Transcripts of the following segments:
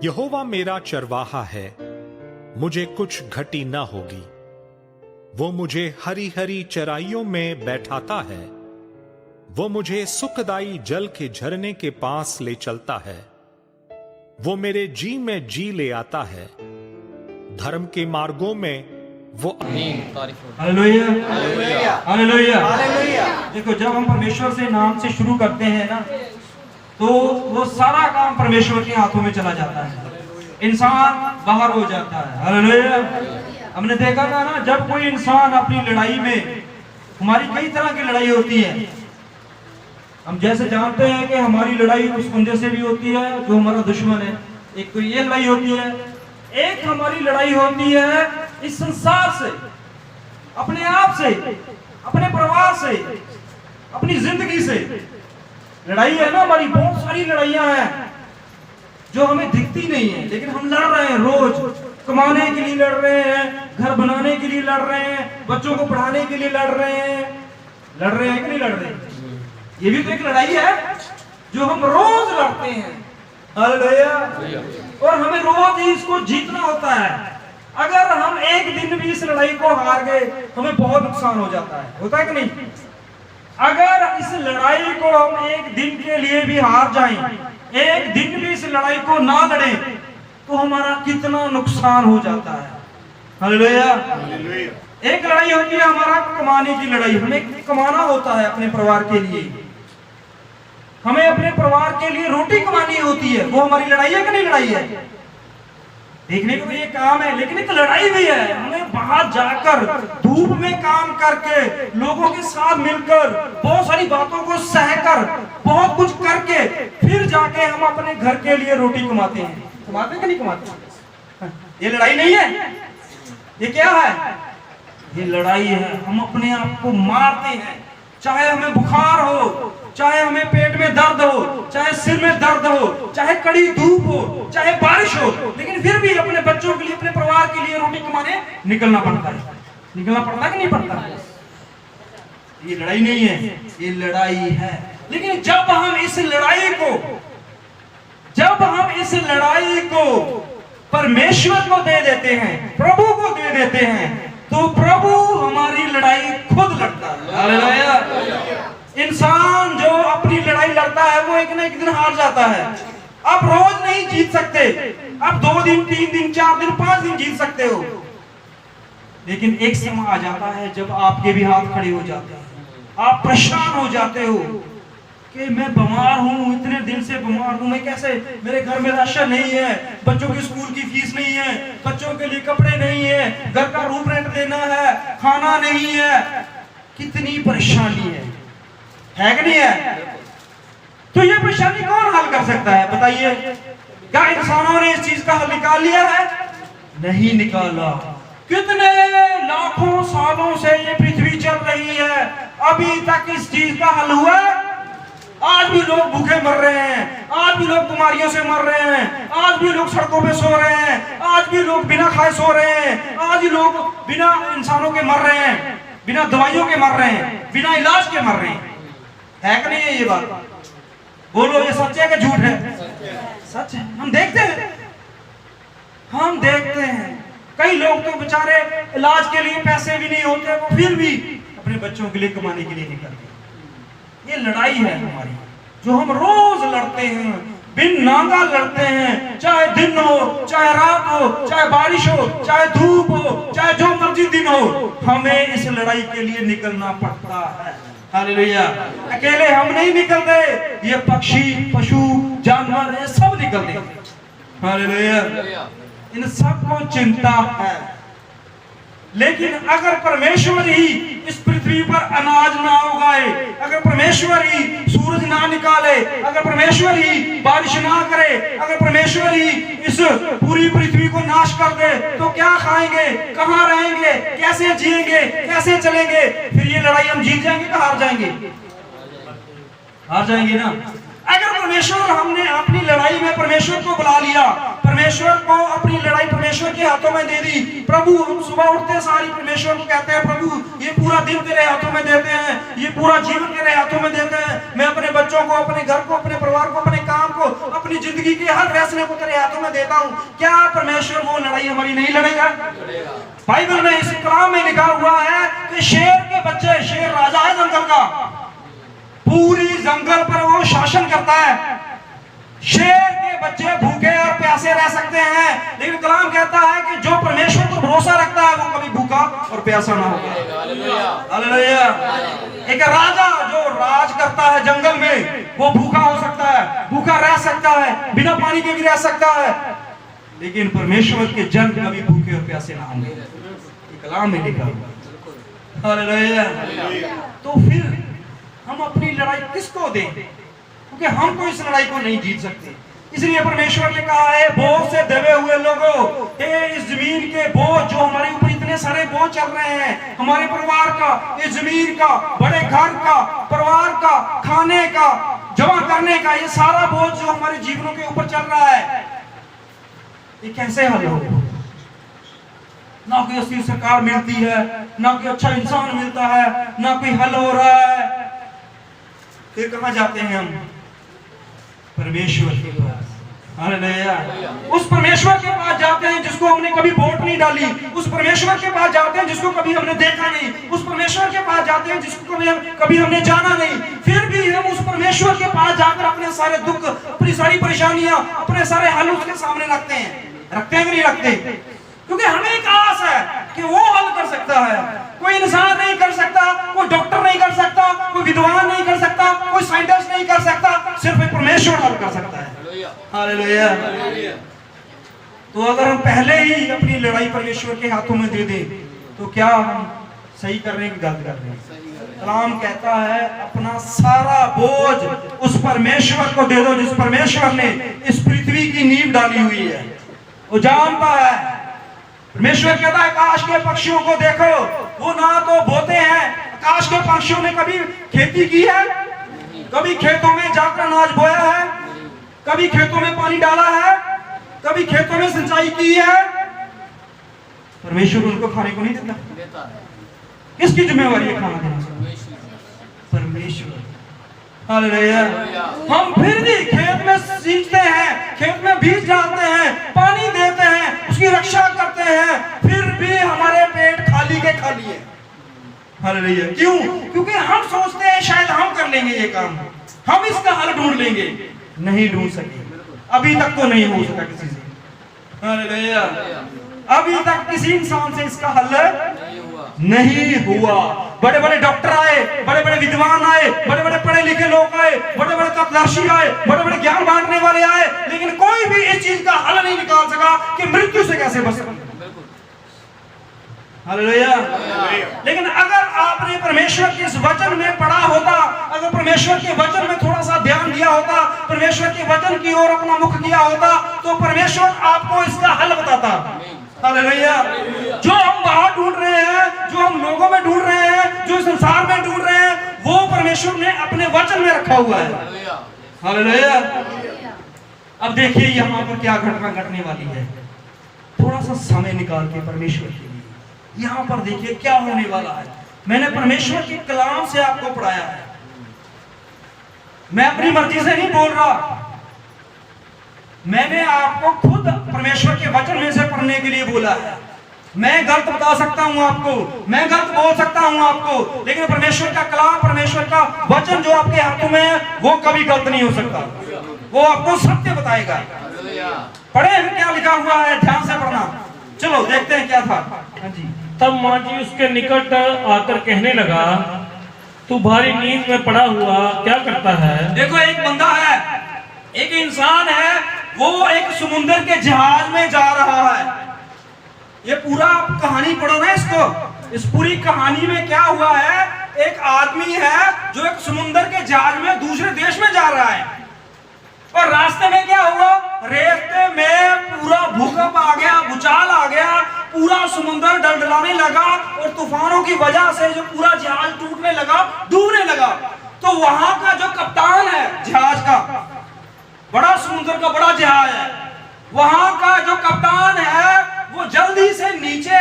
यहोवा मेरा चरवाहा है, मुझे कुछ घटी न होगी। वो मुझे हरी हरी चराइयों में बैठाता है। वो मुझे सुखदाई जल के झरने के पास ले चलता है। वो मेरे जी में जी ले आता है। धर्म के मार्गों में वो हालेलुया हालेलुया हालेलुया। देखो, जब हम परमेश्वर से नाम से शुरू करते हैं ना, तो वो सारा काम परमेश्वर के हाथों में चला जाता है, इंसान बाहर हो जाता है। हालेलुया। हमने देखा था ना, जब कोई इंसान अपनी लड़ाई में, हमारी कई तरह की लड़ाई होती है। हम जैसे जानते हैं कि हमारी लड़ाई उस बंदे से भी होती है जो हमारा दुश्मन है। एक तो ये लड़ाई होती है, एक हमारी लड़ाई होती है इस संसार से, अपने आप से, अपने परिवार से, अपनी जिंदगी से। लड़ाई है ना हमारी, बहुत सारी लड़ाइयां हैं जो हमें दिखती नहीं है, लेकिन हम लड़ रहे हैं। रोज कमाने के लिए लड़ रहे हैं, घर बनाने के लिए लड़ रहे हैं, बच्चों को पढ़ाने के लिए लड़ रहे हैं। लड़ रहे हैं कि नहीं लड़ रहे हैं? ये भी तो एक लड़ाई है जो हम रोज लड़ते हैं। हालेलुया। और हमें रोज ही इसको जीतना होता है। अगर हम एक दिन भी इस लड़ाई को हार गए, हमें बहुत नुकसान हो जाता है। होता है कि नहीं? अगर इस लड़ाई को हम एक दिन के लिए भी हार जाएं, एक दिन भी इस लड़ाई को ना लड़े, तो हमारा कितना नुकसान हो जाता है। हालेलुया। एक लड़ाई होती है हमारा कमाने की लड़ाई। हमें कमाना होता है अपने परिवार के लिए, हमें अपने परिवार के लिए रोटी कमानी होती है। वो हमारी लड़ाई है कि नहीं लड़ाई है? देखने को तो ये काम है, लेकिन एक लड़ाई भी है। हमें बाहर जाकर धूप में काम करके, लोगों के साथ मिलकर, बहुत सारी बातों को सहकर, बहुत कुछ करके, फिर जाके हम अपने घर के लिए रोटी कमाते हैं। कमाते हैं कि नहीं कमाते? ये लड़ाई नहीं है, ये क्या है? ये लड़ाई है। हम अपने आप को मारते हैं, चाहे हमें बुखार हो, चाहे हमें पेट में दर्द हो, चाहे सिर में दर्द हो, चाहे कड़ी धूप हो, चाहे बारिश हो, लेकिन फिर भी अपने बच्चों के लिए, अपने परिवार के लिए रोटी कमाने निकलना पड़ता है। निकलना पड़ता है कि नहीं पड़ता? ये लड़ाई नहीं है, ये लड़ाई है। लेकिन जब हम इस लड़ाई को परमेश्वर को दे देते हैं, प्रभु को दे देते हैं, तो प्रभु हमारी लड़ाई खुद लड़ता है। हालेलुया। इंसान जो अपनी लड़ाई लड़ता है, वो एक ना एक दिन हार जाता है। आप रोज नहीं जीत सकते, आप 2 दिन, 3 दिन, 4 दिन, 5 दिन जीत सकते हो, लेकिन एक समय आ जाता है जब आपके भी हाथ खड़े हो जाते हैं। आप परेशान हो जाते हो कि मैं बीमार हूं, इतने दिन से बीमार हूं, मैं कैसे, मेरे घर में राशन नहीं है, बच्चों की स्कूल की फीस नहीं है, बच्चों के लिए कपड़े नहीं है, घर का रूम रेंट देना है, खाना नहीं है, कितनी परेशानी है कि नहीं है? तो ये परेशानी कौन हल कर सकता है बताइए? क्या इंसानों ने इस चीज का हल निकाल लिया है? नहीं निकाला। कितने लाखों सालों से ये पृथ्वी चल रही है, अभी तक इस चीज का हल हुआ? आज भी लोग भूखे मर रहे हैं, आज भी लोग बीमारियों से मर रहे हैं, आज भी लोग सड़कों पे सो रहे हैं, आज भी लोग बिना खाए सो रहे हैं, आज भी लोग बिना इंसानों के मर रहे हैं, बिना दवाइयों के मर रहे हैं, बिना इलाज के मर रहे हैं। है कि नहीं है ये बात? बोलो, ये सच है कि झूठ है? सच है। हम देखते हैं कई लोग तो बेचारे इलाज के लिए पैसे भी नहीं होते, वो फिर भी अपने बच्चों के लिए कमाने के लिए निकलते हैं। ये लड़ाई है हमारी, जो हम रोज लड़ते हैं, बिन नागा लड़ते हैं, चाहे दिन हो, चाहे रात हो, चाहे बारिश हो, चाहे धूप हो, चाहे जो मर्जी दिन हो, हमें इस लड़ाई के लिए निकलना पड़ता है। हालेलुया। अकेले हम नहीं निकलते, ये पक्षी, पशु, जानवर, ये सब निकलते हैं। हालेलुया। इन सबको चिंता है। लेकिन अगर परमेश्वर ही इस पृथ्वी पर अनाज ना उगाए, अगर परमेश्वर ही सूरज ना निकाले, अगर परमेश्वर ही बारिश ना करे, अगर परमेश्वर ही इस पूरी पृथ्वी को नाश कर दे, तो क्या खाएंगे, कहां रहेंगे, कैसे जिएंगे, कैसे चलेंगे? फिर ये लड़ाई हम जीत जाएंगे कि हार जाएंगे? हार जाएंगे ना। अगर परमेश्वर, हमने अपनी लड़ाई में परमेश्वर को बुला लिया, परमेश्वर परमेश्वर को अपनी लड़ाई परमेश्वर के हाथों में दे दी। प्रभु हम सुबह उठते सारी परमेश्वर को कहते हैं प्रभु ये पूरा दिन तेरे हाथों में देते हैं, ये पूरा जीवन तेरे हाथों में देते हैं। मैं अपने बच्चों को, अपने घर को, अपने परिवार को, अपने काम को, अपनी जिंदगी के हर फैसले को तेरे हाथों में देता हूँ। क्या परमेश्वर वो लड़ाई हमारी नहीं लड़ेगा? बाइबल में इस कलाम में लिखा हुआ है कि शेर के बच्चे, शेर राजा है जंगल का, पूरी जंगल पर वो शासन करता है। शेर के बच्चे भूखे और प्यासे रह सकते हैं, लेकिन कलाम कहता है कि जो परमेश्वर पर भरोसा रखता है वो कभी भूखा और प्यासा ना होगा। हालेलुया। एक राजा जो राज करता है जंगल में, वो भूखा हो सकता है, भूखा रह सकता है, बिना पानी के भी रह सकता है, लेकिन परमेश्वर के जन कभी भूखे और प्यासे ना होंगे। कलाम में लिखा हुआ। हालेलुया। तो फिर हम अपनी लड़ाई किसको दें? क्योंकि हम तो इस लड़ाई को नहीं जीत सकते। इसलिए परमेश्वर ने कहा है बोझ से दबे हुए लोगों, इस जमीन के बोझ जो हमारे ऊपर इतने सारे बोझ चल रहे हैं, हमारे परिवार का, इस जमीन का, बड़े घर का, परिवार का, खाने का, जमा करने का, ये सारा बोझ जो हमारे जीवनों के ऊपर चल रहा है, ये कैसे हल होगा? ना कोई अच्छी सरकार मिलती है, ना कोई अच्छा इंसान मिलता है, ना कोई हल हो रहा है। फिर कहां जाते हैं हम? परमेश्वर के पास। हालेलुया। उस परमेश्वर के पास जाते हैं जिसको हमने कभी वोट नहीं डाली, उस परमेश्वर के पास जाते हैं जिसको कभी हमने देखा नहीं, उस परमेश्वर के पास जाते हैं जिसको कभी हमने जाना नहीं। फिर भी हम उस परमेश्वर के पास जाकर अपने सारे दुख, अपनी सारी परेशानियां, अपने सारे हल उसके सामने रखते हैं। रखते हैं कि नहीं रखते? क्योंकि हमें एक आस है कि वो हल कर सकता है। कोई इंसान नहीं कर सकता, कोई डॉक्टर नहीं कर सकता, कोई विद्वान नहीं कर सकता, कोई साइंटिस्ट नहीं कर सकता, सिर्फ एक परमेश्वर हल कर सकता है। हालेलुया। तो अगर हम पहले ही अपनी लड़ाई परमेश्वर के हाथों में दे दें तो क्या हम सही कर रहे हैं कि गलत कर रहे हैं? कलाम कहता है अपना सारा बोझ उस परमेश्वर को दे दो जिस परमेश्वर ने इस पृथ्वी की नींव डाली हुई है। वो जानता है। परमेश्वर कहता है आकाश के पक्षियों को देखो, वो ना तो बोते हैं। आकाश के पक्षियों ने कभी खेती की है? कभी खेतों में जाकर अनाज बोया है? कभी खेतों में पानी डाला है? कभी खेतों में सिंचाई की है? परमेश्वर उनको खाने को नहीं देता। किसकी जिम्मेवारी है खाना देना? परमेश्वर। हालेलुया। हम फिर भी खेत में सींचते हैं, खेत में बीज डालते हैं, पानी देते हैं, उसकी रक्षा करते हैं, फिर भी हमारे पेट खाली के खाली है। हालेलुया। क्यों? क्योंकि हम सोचते हैं शायद हम कर लेंगे ये काम, हम इसका हल ढूंढ लेंगे। नहीं ढूंढ सके, अभी तक तो नहीं हो सका किसी से। हालेलुया। अभी तक किसी इंसान से इसका हल नहीं हुआ। बड़े बड़े डॉक्टर आए, बड़े बड़े विद्वान आए, बड़े बड़े पढ़े लिखे लोग आए, बड़े बड़े तत्वदर्शी आए, बड़े बड़े ज्ञान बांटने वाले आए, लेकिन कोई भी इस चीज का हल नहीं निकाल सका कि मृत्यु से कैसे बच सकते। हालेलुया। लेकिन अगर आपने परमेश्वर के इस वचन में पढ़ा होता, अगर परमेश्वर के वचन में थोड़ा सा ध्यान दिया होता, परमेश्वर के वचन की ओर अपना मुख किया होता, तो परमेश्वर आपको इसका हल बताता। हालेलुया। जो हम बाहर ढूंढ रहे हैं, जो हम लोगों में ढूंढ रहे हैं, जो संसार में ढूंढ रहे हैं, वो परमेश्वर ने अपने वचन में रखा हुआ है। हालेलुया। अब देखिए यहाँ पर क्या घटना घटने वाली है। थोड़ा सा समय निकाल के परमेश्वर के लिए यहाँ पर देखिए क्या होने वाला है। मैंने परमेश्वर के कलाम से आपको पढ़ाया है, मैं अपनी मर्जी से नहीं बोल रहा, मैंने आपको खुद परमेश्वर के वचन में से पढ़ने के लिए बोला है। मैं गलत बता सकता हूं आपको, मैं गलत बोल सकता हूं आपको, लेकिन परमेश्वर का कलाम, परमेश्वर का वचन जो आपके हाथों में है वो कभी गलत नहीं हो सकता, वो आपको सत्य बताएगा। पढ़े क्या लिखा हुआ है, ध्यान से पढ़ना। चलो देखते हैं क्या था। हाँ जी। तब माँ जी उसके निकट आकर कहने लगा, तू भारी नींद में पड़ा हुआ क्या करता है? देखो एक बंदा है, एक इंसान है, वो एक समुद्र के जहाज में जा रहा है। ये पूरा कहानी पढ़ो ना इसको। इस पूरी कहानी में क्या हुआ है, एक आदमी है जो एक समुद्र के जहाज में दूसरे देश में जा रहा है, और रास्ते में क्या हुआ, रास्ते में पूरा भूकंप आ गया, भूचाल आ गया, पूरा समुद्र डलडलाने लगा, और तूफानों की वजह से जो पूरा जहाज टूटने लगा, डूबने लगा। तो वहां का जो कप्तान है जहाज का, बड़ा समुद्र का बड़ा जहाज है, वहां का जो कप्तान है वो जल्दी से नीचे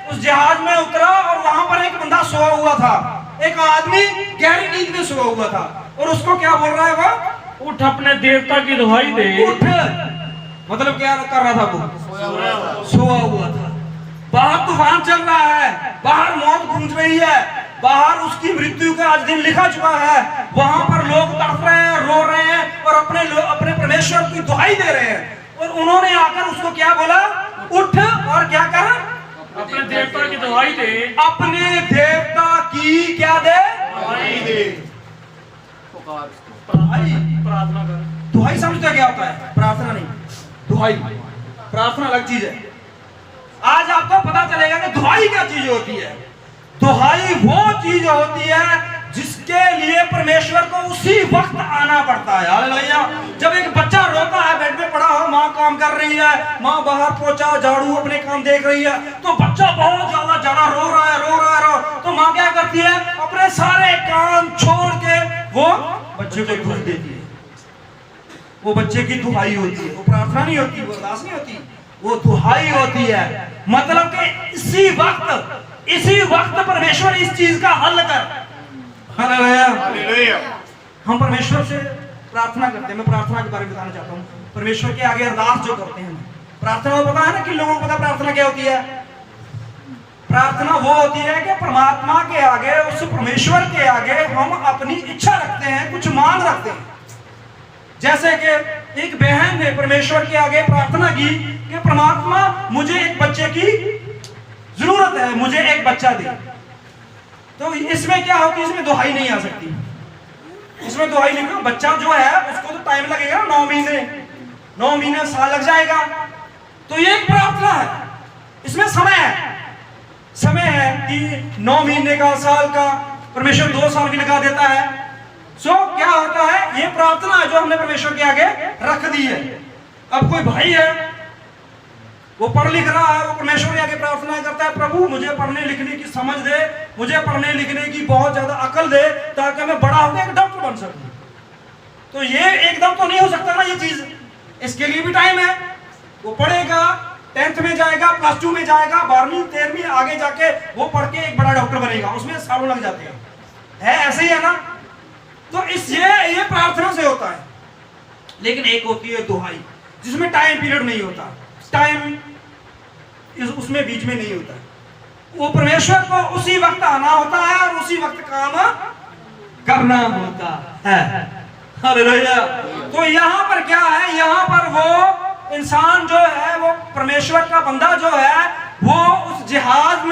उस जहाज में उतरा और वहां पर एक बंदा सोया हुआ था, एक आदमी गहरी नींद में सोया हुआ था, और उसको क्या बोल रहा है वो? उठ अपने देवता की दुहाई दे। उठ, मतलब क्या कर रहा था वो? सोया हुआ था। बाहर तूफान चल रहा है, बाहर मौत गूंज रही है, बाहर उसकी मृत्यु का आज दिन लिखा चुका है, वहां पर लोग तड़प रहे हैं, रो रहे हैं और अपने परमेश्वर की दुहाई दे रहे हैं, और उन्होंने आकर उसको क्या बोला? उठ और क्या कर? अपने देवता की दुहाई दे। अपने देवता की क्या दे? दुहाई दे। प्रार्थना कर। दुहाई समझते क्या होता है? प्रार्थना नहीं, दुहाई। प्रार्थना अलग चीज है। आज आपको पता चलेगा कि दुहाई क्या चीज होती है। दुहाई वो चीज होती है जिसके लिए परमेश्वर को उसी वक्त आना पड़ता है। हालेलुया। जब एक बच्चा रोता है, बेड में पड़ा हो, माँ काम कर रही है, माँ बाहर पोछा झाड़ू अपने काम देख रही है, तो बच्चा बहुत ज्यादा रो रहा है, तो माँ क्या करती है? अपने सारे काम छोड़ के वो बच्चे को दूध देती है। वो बच्चे की दुहाई होती है, वो प्रार्थना नहीं होती, वो अरदास नहीं होती, वो दुहाई होती है। मतलब कि इसी वक्त परमेश्वर इस चीज का हल कर। हालेलुया। हम परमेश्वर से प्रार्थना करते हैं। मैं प्रार्थना के बारे में बताना चाहता हूँ। परमेश्वर के आगे अरदास जो करते हैं, प्रार्थना पता है ना कि लोगों को पता प्रार्थना क्या होती है? प्रार्थना वो होती है कि परमात्मा के आगे, उस परमेश्वर के आगे हम अपनी इच्छा रखते हैं, कुछ मांग रखते हैं। जैसे कि एक बहन ने परमेश्वर के आगे प्रार्थना की कि परमात्मा मुझे एक बच्चे की जरूरत है, मुझे एक बच्चा दे। तो इसमें क्या होती है? इसमें दुहाई नहीं आ सकती, इसमें दुहाई नहीं। बच्चा जो है उसको तो टाइम लगेगा, 9 महीने साल लग जाएगा। तो ये एक प्रार्थना है, इसमें समय है कि 9 महीने का, साल का, परमेश्वर 2 साल भी लगा देता है। सो क्या होता है? ये प्रार्थना जो हमने परमेश्वर के आगे रख दी है। अब कोई भाई है, वो पढ़ लिख रहा है, वो परमेश्वर के आगे प्रार्थना करता है, प्रभु मुझे पढ़ने लिखने की समझ दे, मुझे पढ़ने लिखने की बहुत ज्यादा अकल दे, ताकि मैं बड़ा होकर एक डॉक्टर बन सकूं। तो ये एकदम तो नहीं हो सकता ना ये चीज, इसके लिए भी टाइम है। वो पढ़ेगा, 10th में जाएगा, +2 में जाएगा, 12वीं 13वीं आगे जाके वो पढ़ के एक बड़ा डॉक्टर बनेगा, उसमें सालों लग जाते हैं। है ऐसे ही है ना? तो ये प्रार्थना से होता है। लेकिन एक होती है दुहाई, जिसमें टाइम पीरियड नहीं होता, टाइम उसमें बीच में नहीं होता। वो परमेश्वर को उसी वक्त आना होता है और उसी वक्त काम करना होता है। हालेलुया। तो यहाँ पर क्या है? यहाँ पर वो इंसान जो है, वो परमेश्वर का बंदा जो है, वो उस जहाज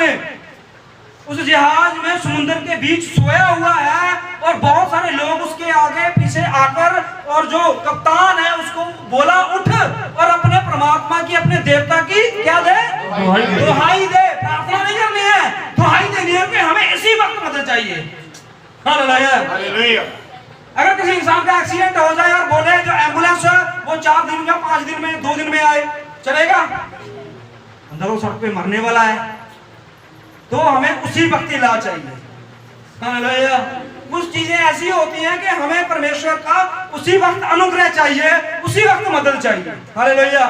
में समुद्र के बीच सोया हुआ है, और बहुत सारे लोग उसके आगे पीछे आकर, और जो कप्तान है उसको बोला उठ और अपने परमात्मा की, अपने देवता की क्या दे? दुहाई दे। प्रार्थना नहीं करनी है, दुहाई देनी है कि हमें इसी वक्त मदद चाहिए। हालेलुया। अगर किसी इंसान का एक्सीडेंट हो जाए और बोले जो एम्बुलेंस है वो 4 दिन या 5 दिन में, 2 दिन में आए, चलेगा? अंदर वो सड़क पे मरने वाला है, तो हमें उसी वक्त इलाज चाहिए। हालेलुया। कुछ चीजें ऐसी होती हैं कि हमें परमेश्वर का उसी वक्त अनुग्रह चाहिए, उसी वक्त मदद चाहिए। हालेलुया।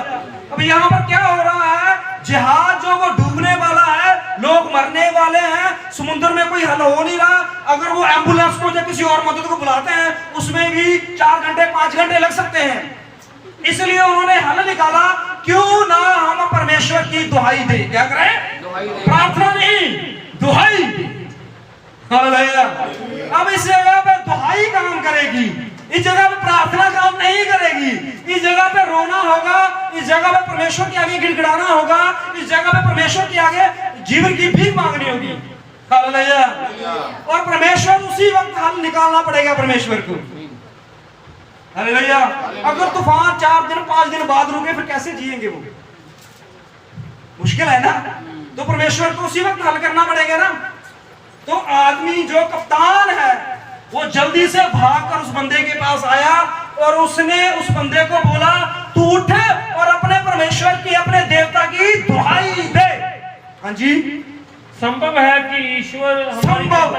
अब यहाँ पर क्या हो रहा है? जहाज जो वो डूबने वाला है, लोग मरने वाले हैं, समुद्र में कोई हल हो नहीं रहा। अगर वो एम्बुलेंस को या किसी और मदद को बुलाते हैं, उसमें भी 4 घंटे 5 घंटे लग सकते हैं। इसलिए उन्होंने हल निकाला, क्यों ना हम परमेश्वर की दुहाई दे। क्या करें? प्रार्थना नहीं, दुहाई। हालेलुया। अब इस जगह पे दुहाई काम करेगी, इस जगह पे प्रार्थना काम नहीं करेगी। इस जगह पे रोना होगा, इस जगह पे परमेश्वर के आगे गिड़गिड़ाना होगा, इस जगह पे परमेश्वर के आगे जीवन की भीख मांगनी होगी। हालेलुया। और परमेश्वर उसी वक्त हल निकालना पड़ेगा परमेश्वर को। हालेलुया। अगर तूफान 4 दिन 5 दिन बाद रुके, फिर कैसे जिएंगे वो? मुश्किल है ना? तो परमेश्वर को उसी वक्त हल करना पड़ेगा ना। तो आदमी जो कप्तान है, वो जल्दी से भागकर उस बंदे के पास आया और उसने उस बंदे को बोला, तू उठ और अपने परमेश्वर की, अपने देवता की दुहाई दे। हाँ जी। संभव है कि ईश्वर संभव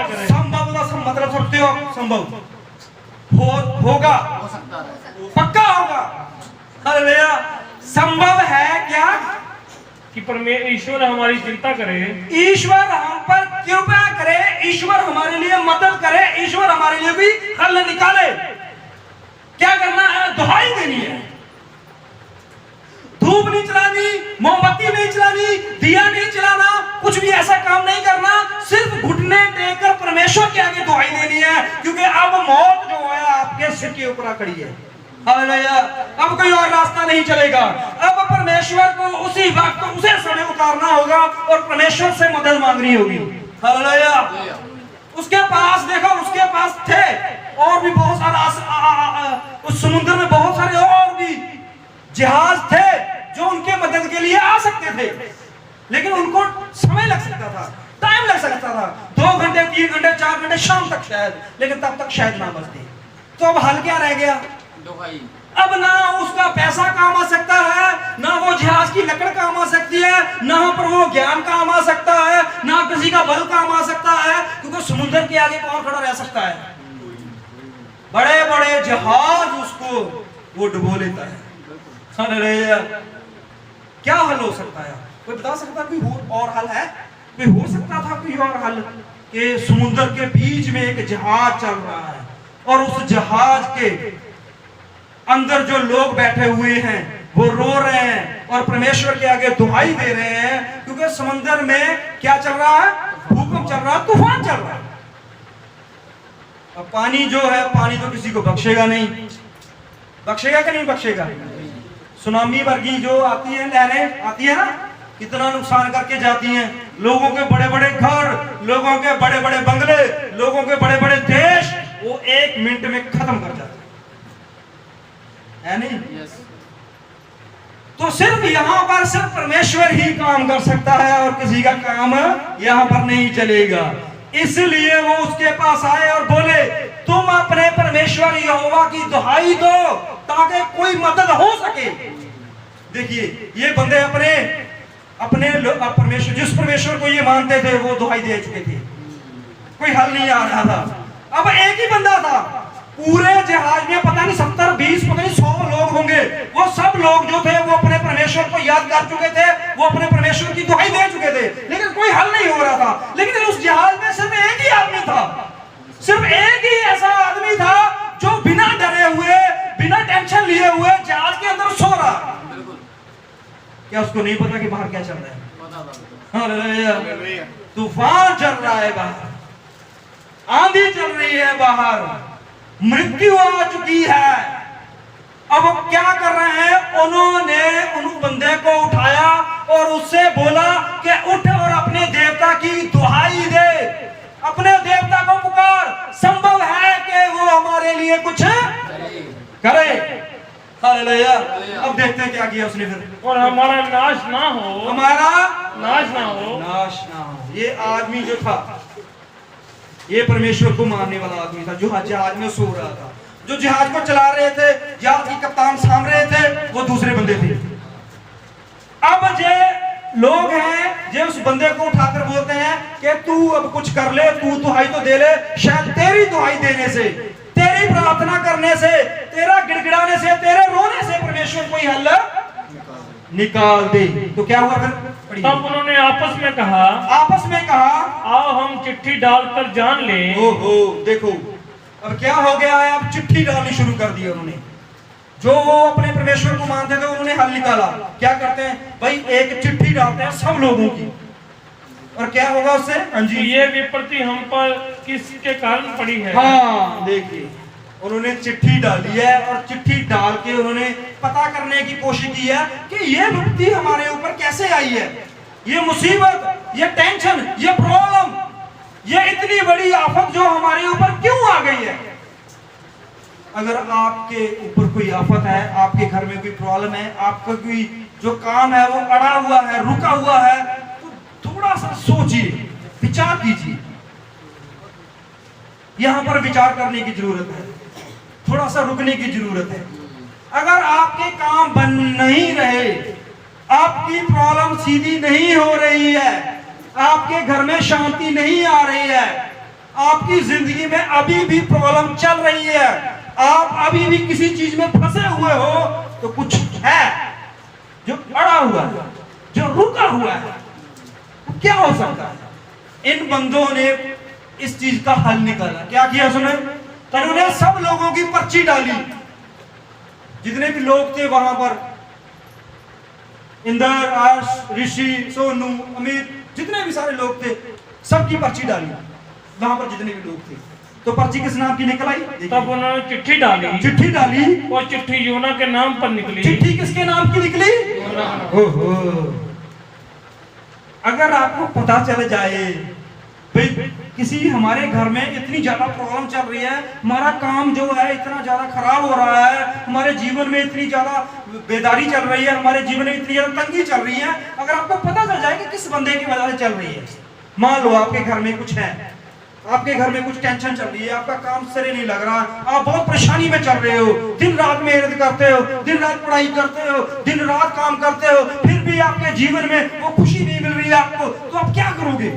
मतलब सकते हो, संभव होगा, पक्का होगा। हालेलुया। संभव है क्या कि ईश्वर हमारी चिंता करे, ईश्वर हम पर कृपा करे, ईश्वर हमारे लिए मदद करे, ईश्वर हमारे लिए भी हल निकाले। क्या करना है? दुहाई देनी है। धूप नहीं चलानी, मोमबत्ती नहीं चलानी, दिया नहीं चलाना, कुछ भी ऐसा काम नहीं करना, सिर्फ घुटने टेकर परमेश्वर के आगे दुहाई देनी है, क्योंकि अब मौत जो है आपके सिर के ऊपर खड़ी है। हालेलुया। अब कोई और रास्ता नहीं चलेगा। अब परमेश्वर को उसी वक्त उसे समय उतारना होगा और परमेश्वर से मदद मांगनी होगी। हालेलुया। उसके पास देखो, उसके पास थे और भी बहुत सारा, उस समुद्र में बहुत सारे और भी जहाज थे जो उनके मदद के लिए आ सकते थे, लेकिन उनको समय लग सकता था, टाइम लग सकता था, 2 घंटे 3 घंटे 4 घंटे शाम तक शायद, लेकिन तब तक शायद ना बचते। तो अब हल क्या रह गया? अब ना उसका पैसा काम आ सकता है, ना वो जहाज की लकड़ काम आ सकती है, ना पर वो ज्ञान काम आ सकता है, ना किसी का बल काम आ सकता है, क्योंकि समुद्र के आगे कौन खड़ा रह सकता है? बड़े बड़े जहाज उसको वो डुबो लेता है। क्या हल हो सकता है? कोई बता सकता है? कोई और हल है? कोई हो सकता था कोई और हल? कि समुद्र के बीच में एक जहाज चल रहा है और उस जहाज के अंदर जो लोग बैठे हुए हैं वो रो रहे हैं और परमेश्वर के आगे दुहाई दे रहे हैं, क्योंकि समुद्र में क्या चल रहा है? भूकंप चल रहा है, तूफान चल रहा है। अब पानी जो है, पानी तो किसी को बख्शेगा नहीं। बख्शेगा कि नहीं बख्शेगा? सुनामी वर्गी जो आती है, लहरें आती है ना, कितना नुकसान करके जाती हैं। लोगों के बड़े बड़े घर, लोगों के बड़े बड़े बंगले, लोगों के बड़े बड़े देश वो 1 मिनट में खत्म कर जाते है नहीं? तो सिर्फ यहां पर सिर्फ परमेश्वर ही काम कर सकता है और किसी का काम यहां पर नहीं चलेगा। इसलिए वो उसके पास आए और बोले, तुम अपने परमेश्वर यहोवा की दुहाई दो ताकि कोई मदद हो सके। देखिए, ये बंदे अपने अपने परमेश्वर, जिस परमेश्वर को ये मानते थे, वो दुहाई दे चुके थे, कोई हल नहीं आ रहा था। अब एक ही बंदा था पूरे जहाज में, पता नहीं 70 20 पता नहीं 100 लोग होंगे, वो सब लोग जो थे वो अपने परमेश्वर को याद कर चुके थे, वो अपने परमेश्वर की दुहाई दे चुके थे, लेकिन कोई हल नहीं हो रहा था। लेकिन उस जहाज में सिर्फ एक ही आदमी था, सिर्फ एक ही ऐसा आदमी था जो बिना डरे हुए, बिना टेंशन लिए हुए जहाज के अंदर सो रहा। क्या उसको नहीं पता कि बाहर क्या चल रहा है? तूफान चल रहा है बाहर, आंधी चल रही है बाहर, मृत्यु आ चुकी है। अब वो क्या कर रहे हैं? उन्होंने उन बंदे को उठाया और उससे बोला कि उठ और अपने देवता की दुहाई दे, अपने देवता को पुकार, संभव है कि वो हमारे लिए कुछ करे। हालेलुया। अब देखते हैं क्या किया उसने फिर। और हमारा नाश ना हो, हमारा नाश ना हो, नाश ना हो। ये आदमी जो था, ये परमेश्वर को मानने वाला आदमी था, जो जहाज में सो रहा था। जो जहाज को चला रहे थे, जहाज की कप्तान साम रहे थे, वो दूसरे बंदे थे। अब जे लोग हैं, जो उस बंदे को उठाकर बोलते हैं कि तू अब कुछ कर ले, तू दुहाई तो दे ले, शायद तेरी दुहाई देने से, तेरी प्रार्थना करने से, तेरा गिड़गिड़ाने से, तेरे रोने से परमेश्वर कोई हल निकाल दे। तो क्या हुआ फिर? तब उन्होंने आपस में कहा, आओ हम चिट्ठी डालकर जान ले। ओहो, देखो अब क्या हो गया है। अब चिट्ठी डालनी शुरू कर दी उन्होंने। जो वो अपने परमेश्वर को मानते थे, उन्होंने हल निकाला। क्या करते हैं भाई? एक चिट्ठी डालते हैं सब लोगों की, और क्या होगा उससे? हाँ जी, ये विपत्ति हम पर किसके कारण पड़ी है? हाँ, देखिए उन्होंने चिट्ठी डाली है और चिट्ठी डाल के उन्होंने पता करने की कोशिश की है कि ये विपत्ति हमारे ऊपर कैसे आई है, ये मुसीबत, ये टेंशन, ये प्रॉब्लम, ये इतनी बड़ी आफत जो हमारे ऊपर क्यों आ गई है। अगर आपके ऊपर कोई आफत है, आपके घर में कोई प्रॉब्लम है, आपका कोई जो काम है वो अड़ा हुआ है, रुका हुआ है, तो थोड़ा सा सोचिए, विचार कीजिए। यहां पर विचार करने की जरूरत है, थोड़ा सा रुकने की जरूरत है। अगर आपके काम बन नहीं रहे, आपकी प्रॉब्लम सीधी नहीं हो रही है, आपके घर में शांति नहीं आ रही है, आपकी जिंदगी में अभी भी प्रॉब्लम चल रही है, आप अभी भी किसी चीज में फंसे हुए हो, तो कुछ है, जो अड़ा हुआ है, जो रुका हुआ है, वो क्या हो सकता है? इन बंदों ने इस चीज का हल निकाला। क्या किया सुने? उन्होंने सब लोगों की पर्ची डाली, जितने भी लोग थे वहां पर, इंदर, आश, ऋषि, सोनू, अमित, जितने भी सारे लोग थे, सबकी पर्ची डाली वहां पर जितने भी लोग थे। तो पर्ची किस नाम की निकल आई? तब उन्होंने चिट्ठी डाली, चिट्ठी डाली, और चिट्ठी योना के नाम पर निकली। चिट्ठी किसके नाम की निकली? ओहो, अगर आपको पता चल जाए भाई किसी हमारे घर में इतनी ज्यादा प्रॉब्लम चल रही है, हमारा काम जो है इतना ज्यादा खराब हो रहा है, हमारे जीवन में इतनी ज्यादा बेदारी चल रही है, हमारे जीवन में इतनी ज्यादा तंगी चल रही है, अगर आपको पता चल जाए कि किस बंदे की वजह से चल रही है, मान लो आपके घर में कुछ है, आपके घर में कुछ टेंशन चल रही है, आपका काम सिरे नहीं लग रहा, आप बहुत परेशानी में चल रहे हो, दिन रात मेहनत करते हो, दिन रात पढ़ाई करते हो, दिन रात काम करते हो, फिर भी आपके जीवन में वो खुशी नहीं मिल रही है आपको, तो आप क्या करोगे?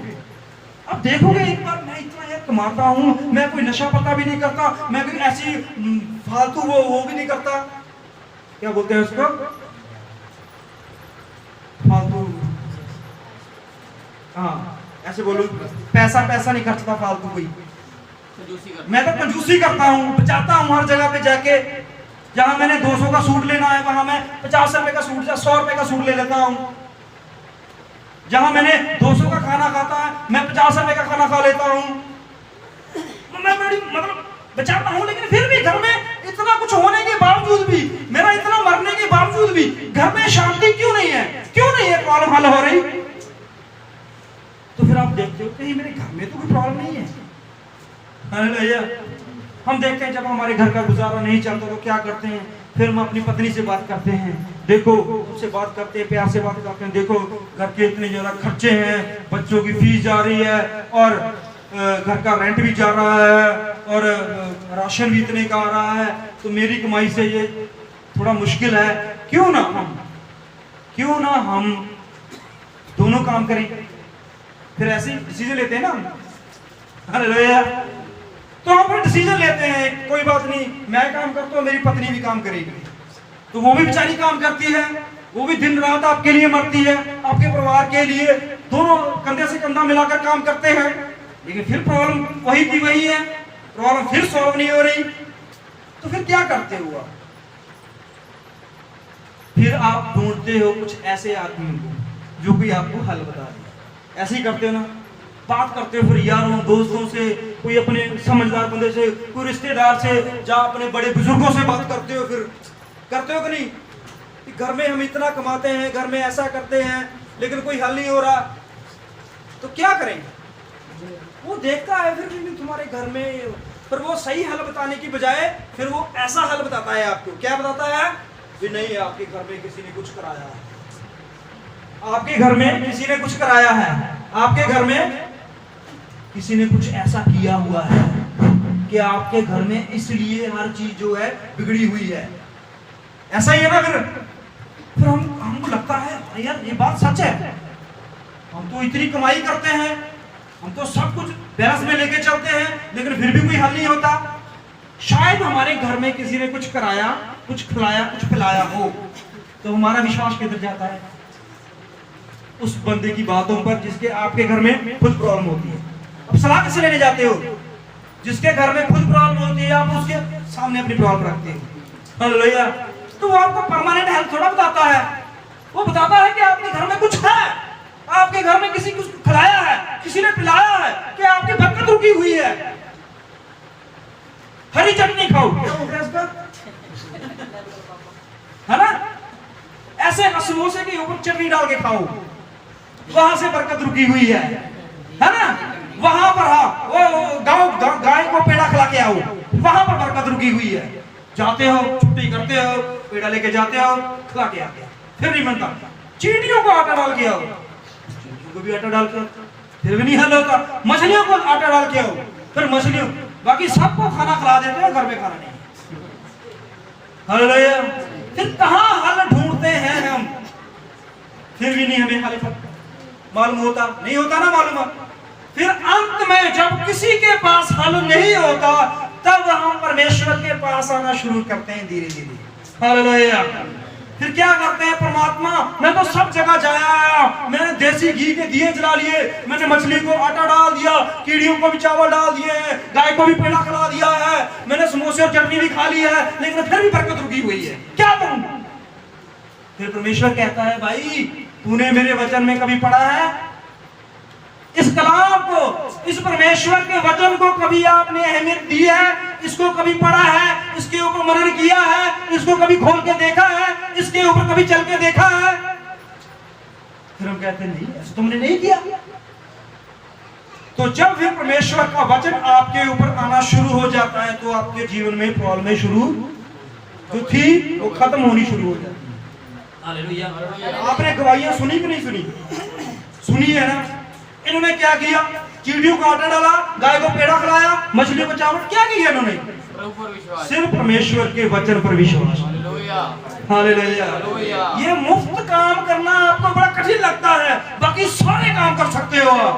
अब देखोगे एक बार मैं इतना यार कमाता हूँ, मैं कोई नशा पता भी नहीं करता, मैं कोई ऐसी फालतू वो भी नहीं करता, क्या बोलते हैं उसको, फालतू, हाँ ऐसे बोलो, पैसा नहीं खर्चता फालतू कोई, मैं तो कंजूसी करता हूँ, बचाता हूँ हर जगह पे जाके, जहां मैंने 200 का सूट लेना है वहां मैं 50 रुपए का सूट या 100 रुपए का सूट ले लेता हूँ, जहां मैंने 200 का खाना खाता है मैं 50 रुपए का खाना खा लेता हूँ, मैं बड़ी मतलब बचाता हूँ, लेकिन फिर भी घर में इतना कुछ होने के बावजूद भी, मेरा इतना मरने के बावजूद भी घर में शांति क्यों नहीं है? क्यों नहीं है प्रॉब्लम हल हो रही? तो फिर आप देखते हो कहीं मेरे घर में तो कोई प्रॉब्लम नहीं है। हालेलुया। हम देखते हैं जब हमारे घर का गुजारा नहीं चलता तो क्या करते हैं, फिर हम अपनी पत्नी से बात करते हैं, देखो उससे बात करते हैं, प्यार से बात करते हैं, देखो घर के इतने ज्यादा खर्चे हैं, बच्चों की फीस जा रही है और घर का रेंट भी जा रहा है और राशन भी इतने का आ रहा है, तो मेरी कमाई से ये थोड़ा मुश्किल है, क्यों ना हम दोनों काम करें। फिर ऐसे डिसीजन लेते हैं ना, हालेलुया। तो हम फिर डिसीजन लेते हैं, कोई बात नहीं मैं काम करता हूँ, मेरी पत्नी भी काम करेगी, तो वो भी बेचारी काम करती है, वो भी दिन रात आपके लिए मरती है, आपके परिवार के लिए, दोनों कंधे से कंधा मिलाकर काम करते हैं, लेकिन फिर प्रॉब्लम वही की वही है, प्रॉब्लम फिर सॉल्व नहीं हो रही। तो फिर क्या करते हो? फिर आप ढूंढते हो कुछ ऐसे आदमी को जो कोई आपको हल बता दे। ऐसे ही करते हो ना, बात करते हो फिर यारों दोस्तों से, कोई अपने समझदार बंदे से, कोई रिश्तेदार से, जहाँ अपने बड़े बुजुर्गों से बात करते हो, फिर करते हो कि नहीं कि घर में हम इतना कमाते हैं, घर में ऐसा करते हैं, लेकिन कोई हल नहीं हो रहा, तो क्या करें? वो देखता है फिर भी तुम्हारे घर में, पर वो सही हल बताने की बजाय फिर वो ऐसा हल बताता है आपको। क्या बताता है? भी नहीं, आपके घर में किसी ने कुछ कराया है, आपके घर में किसी ने कुछ कराया है, आपके घर में किसी ने कुछ ऐसा किया हुआ है कि आपके घर में इसलिए हर चीज जो है बिगड़ी हुई है। ऐसा ही है ना। फिर हमको लगता है यार ये बात सच है, हम तो इतनी कमाई करते हैं, हम तो सब कुछ बैलेंस में लेके चलते हैं, लेकिन फिर भी कोई हल नहीं होता। शायद हमारे घर में किसी ने कुछ कराया, कुछ खिलाया, कुछ पिलाया हो, तो हमारा विश्वास किधर जाता है? उस बंदे की बातों पर जिसके आपके घर में खुद प्रॉब्लम होती है। अब सलाह किसे लेने जाते हो? जिसके घर में खुद प्रॉब्लम होती है, आप उसके सामने अपनी प्रॉब्लम रखते हो। हालेलुया। तो वो आपको परमानेंट हेल्प थोड़ा बताता है, वो बताता है कि आपके घर में कुछ है, आपके घर में किसी को खिलाया है, किसी ने पिलाया है, कि आपकी बरकत रुकी हुई है। हरी चटनी खाओ, क्या बोलते हैं इसका, है ना? ऐसे समोसे के ऊपर चटनी डाल के खाओ, वहां से बरकत रुकी हुई है ना? वहां पर हाँ, वो गाय को पेड़ा खिला के आओ, वहां पर बरकत रुकी हुई है। जाते हो, छुट्टी करते हो, पेड़ा लेके जाते हो, खिला के आते हो, फिर नहीं बनता। चींटियों को आटा डाल के आओ, चींटियों को भी आटा डाल के आओ, फिर भी नहीं हल होता। मछलियों को आटा डाल के आओ, फिर मछलियों, बाकी सबको खाना खिला देते हो, घर में खाना नहीं। हालेलुया। फिर कहाँ हल ढूंढते हैं हम, फिर भी नहीं हमें हल मालूम होता, नहीं होता ना मालूम। फिर अंत में जब किसी के पास हल नहीं होता, तब हम परमेश्वर के पास आना शुरू करते हैं धीरे धीरे। हालेलुया। फिर क्या करते हैं परमात्मा, मैं तो सब जगह जाया आया, मैंने देसी घी के दिए जला लिए, मैंने मछली को आटा डाल दिया, कीड़ियों को भी चावल डाल दिए हैं, गाय को भी पेड़ा खिला दिया है, मैंने समोसे और चटनी भी खा ली है, लेकिन फिर भी बरकत रुकी हुई है, क्या करूं? फिर परमेश्वर कहता है, भाई तूने मेरे वचन में कभी पढ़ा है? इस कलाम को, इस परमेश्वर के वचन को कभी आपने अहमियत दी है? इसको कभी पढ़ा है? इसके ऊपर मनन किया है? इसको कभी खोल के देखा है? इसके ऊपर कभी चल के देखा है? फिर हम कहते हैं, नहीं, ऐसा तुमने नहीं किया। तो जब भी परमेश्वर का वचन आपके ऊपर आना शुरू हो जाता है तो आपके जीवन में प्रॉब्लम शुरू जो थी वो खत्म होनी शुरू हो जाती है। हालेलुया। आपने गवाहियां सुनी कि नहीं सुनी? सुनी है ना? इन्होंने क्या किया? चींटियों को आटा डाला, गाय को पेड़ा खिलाया, मछली को चावल, क्या किया इन्होंने? सिर्फ परमेश्वर के वचन पर विश्वास। हालेलुया। ये मुफ्त काम करना आपको बड़ा कठिन लगता है, बाकी सारे काम कर सकते हो आप।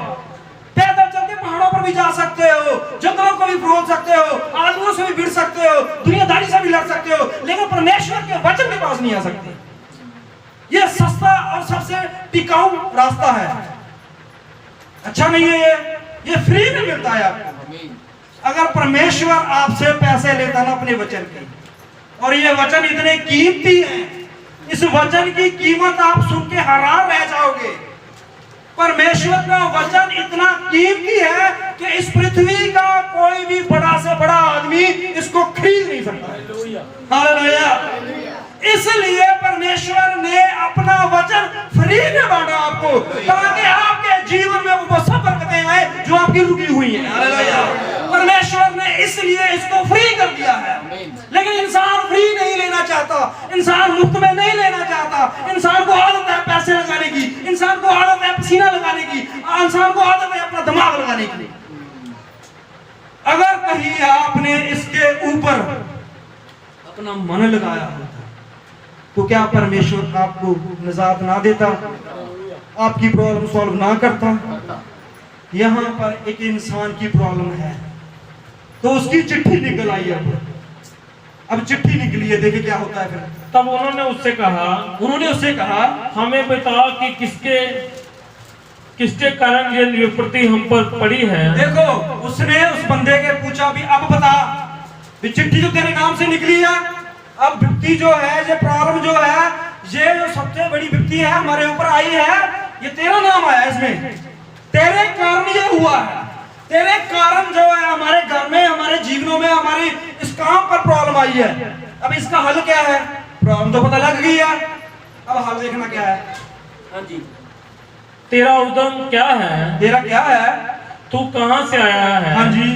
पैदल चल के पहाड़ों पर भी जा सकते हो, जंगलों को भी फरोल सकते हो, आदमियों से भी भिड़ सकते हो, दुनियादारी से भी लड़ सकते हो, लेकिन परमेश्वर के वचन के पास नहीं आ सकते। ये सस्ता और सबसे टिकाऊ रास्ता है। अच्छा नहीं है ये फ्री में मिलता है आपको। अगर परमेश्वर आपसे पैसे लेता ना अपने वचन के, और ये वचन इतने कीमती हैं, इस वचन की कीमत आप सुन के हैरान रह जाओगे। परमेश्वर का वचन इतना कीमती है कि इस पृथ्वी का कोई भी बड़ा से बड़ा आदमी इसको खरीद नहीं सकता। हालेलुया। इसलिए परमेश्वर ने अपना वचन फ्री में बांटा आपको, ताकि आपके जीवन में वो सब बरकतें आए जो आपकी रुकी हुई हैं। हालेलुया। परमेश्वर ने इसलिए इसको फ्री कर दिया है, लेकिन इंसान फ्री नहीं लेना चाहता, इंसान मुफ्त में नहीं लेना चाहता। इंसान को आदत है पैसे लगाने की, इंसान को आदत है पसीना लगाने की, इंसान को आदत है अपना दिमाग लगाने की। अगर कहीं आपने इसके ऊपर अपना मन लगाया होता तो क्या परमेश्वर आपको निजात ना देता, आपकी प्रॉब्लम सॉल्व ना करता? यहाँ पर एक इंसान की प्रॉब्लम है तो उसकी चिट्ठी निकल आई है। अब चिट्ठी निकली है, देखिए क्या होता है फिर। तब उन्होंने उससे कहा हमें बता कि किसके कारण ये विपत्ति हम पर पड़ी है। देखो, उसने उस बंदे के पूछा, भी अब बता, भी चिट्ठी तो तेरे नाम से निकली है, अब विपत्ति जो है, ये प्रॉब्लम जो है, ये जो सबसे बड़ी विपत्ति है हमारे ऊपर आई है, ये तेरा नाम आया इसमें, तेरे कारण ये हुआ है, तेरे कारण जो है हमारे घर में, हमारे जीवनों में, हमारी इस काम पर प्रॉब्लम आई है। अब इसका हल क्या है? प्रॉब्लम तो पता लग गई है, अब हल देखना क्या है। हाँ जी। तेरा उद्यम क्या है? तेरा क्या है? तू कहाँ से आया है? हाँ जी।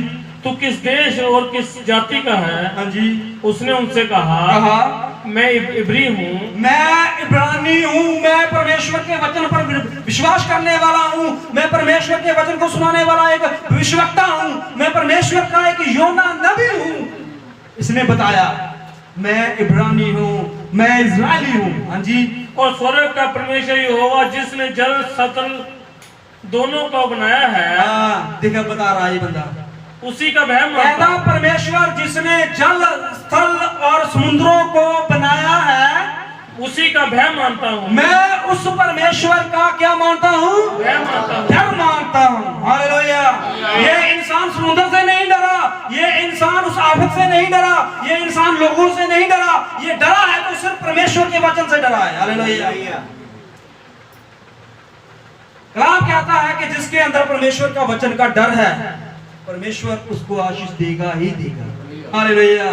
तू किस देश और किस जाति का है? हाँ जी। उसने उनसे कहा मैं इब्री हूँ, मैं इब्रानी हूँ, मैं परमेश्वर के वचन पर विश्वास करने वाला हूँ, मैं परमेश्वर के वचन को सुनाने वाला एक भविष्यवक्ता हूँ, मैं परमेश्वर का एक योना नबी हूँ। इसने बताया, मैं इब्रानी हूँ, मैं इजरायली हूँ। हाँ जी। और स्वर्ग का परमेश्वर यहोवा जिसने जल सतल दोनों को बनाया है। हाँ, देखा बता रहा है ये बंदा, उसी का भय मानता हूं। परमेश्वर जिसने जल स्थल और समुद्रों को बनाया है, उसी का भय मानता हूँ। मैं उस परमेश्वर का क्या मानता हूँ? भय मानता हूँ, डर मानता हूँ। हालेलुया। ये इंसान समुद्र से नहीं डरा, ये इंसान उस आफत से नहीं डरा, ये इंसान लोगों से नहीं डरा, ये डरा है तो सिर्फ परमेश्वर के वचन से डरा है। हालेलुया। कलाम कहता है कि जिसके अंदर परमेश्वर का वचन का डर है, परमेश्वर उसको आशीष देगा ही देगा। हालेलुया।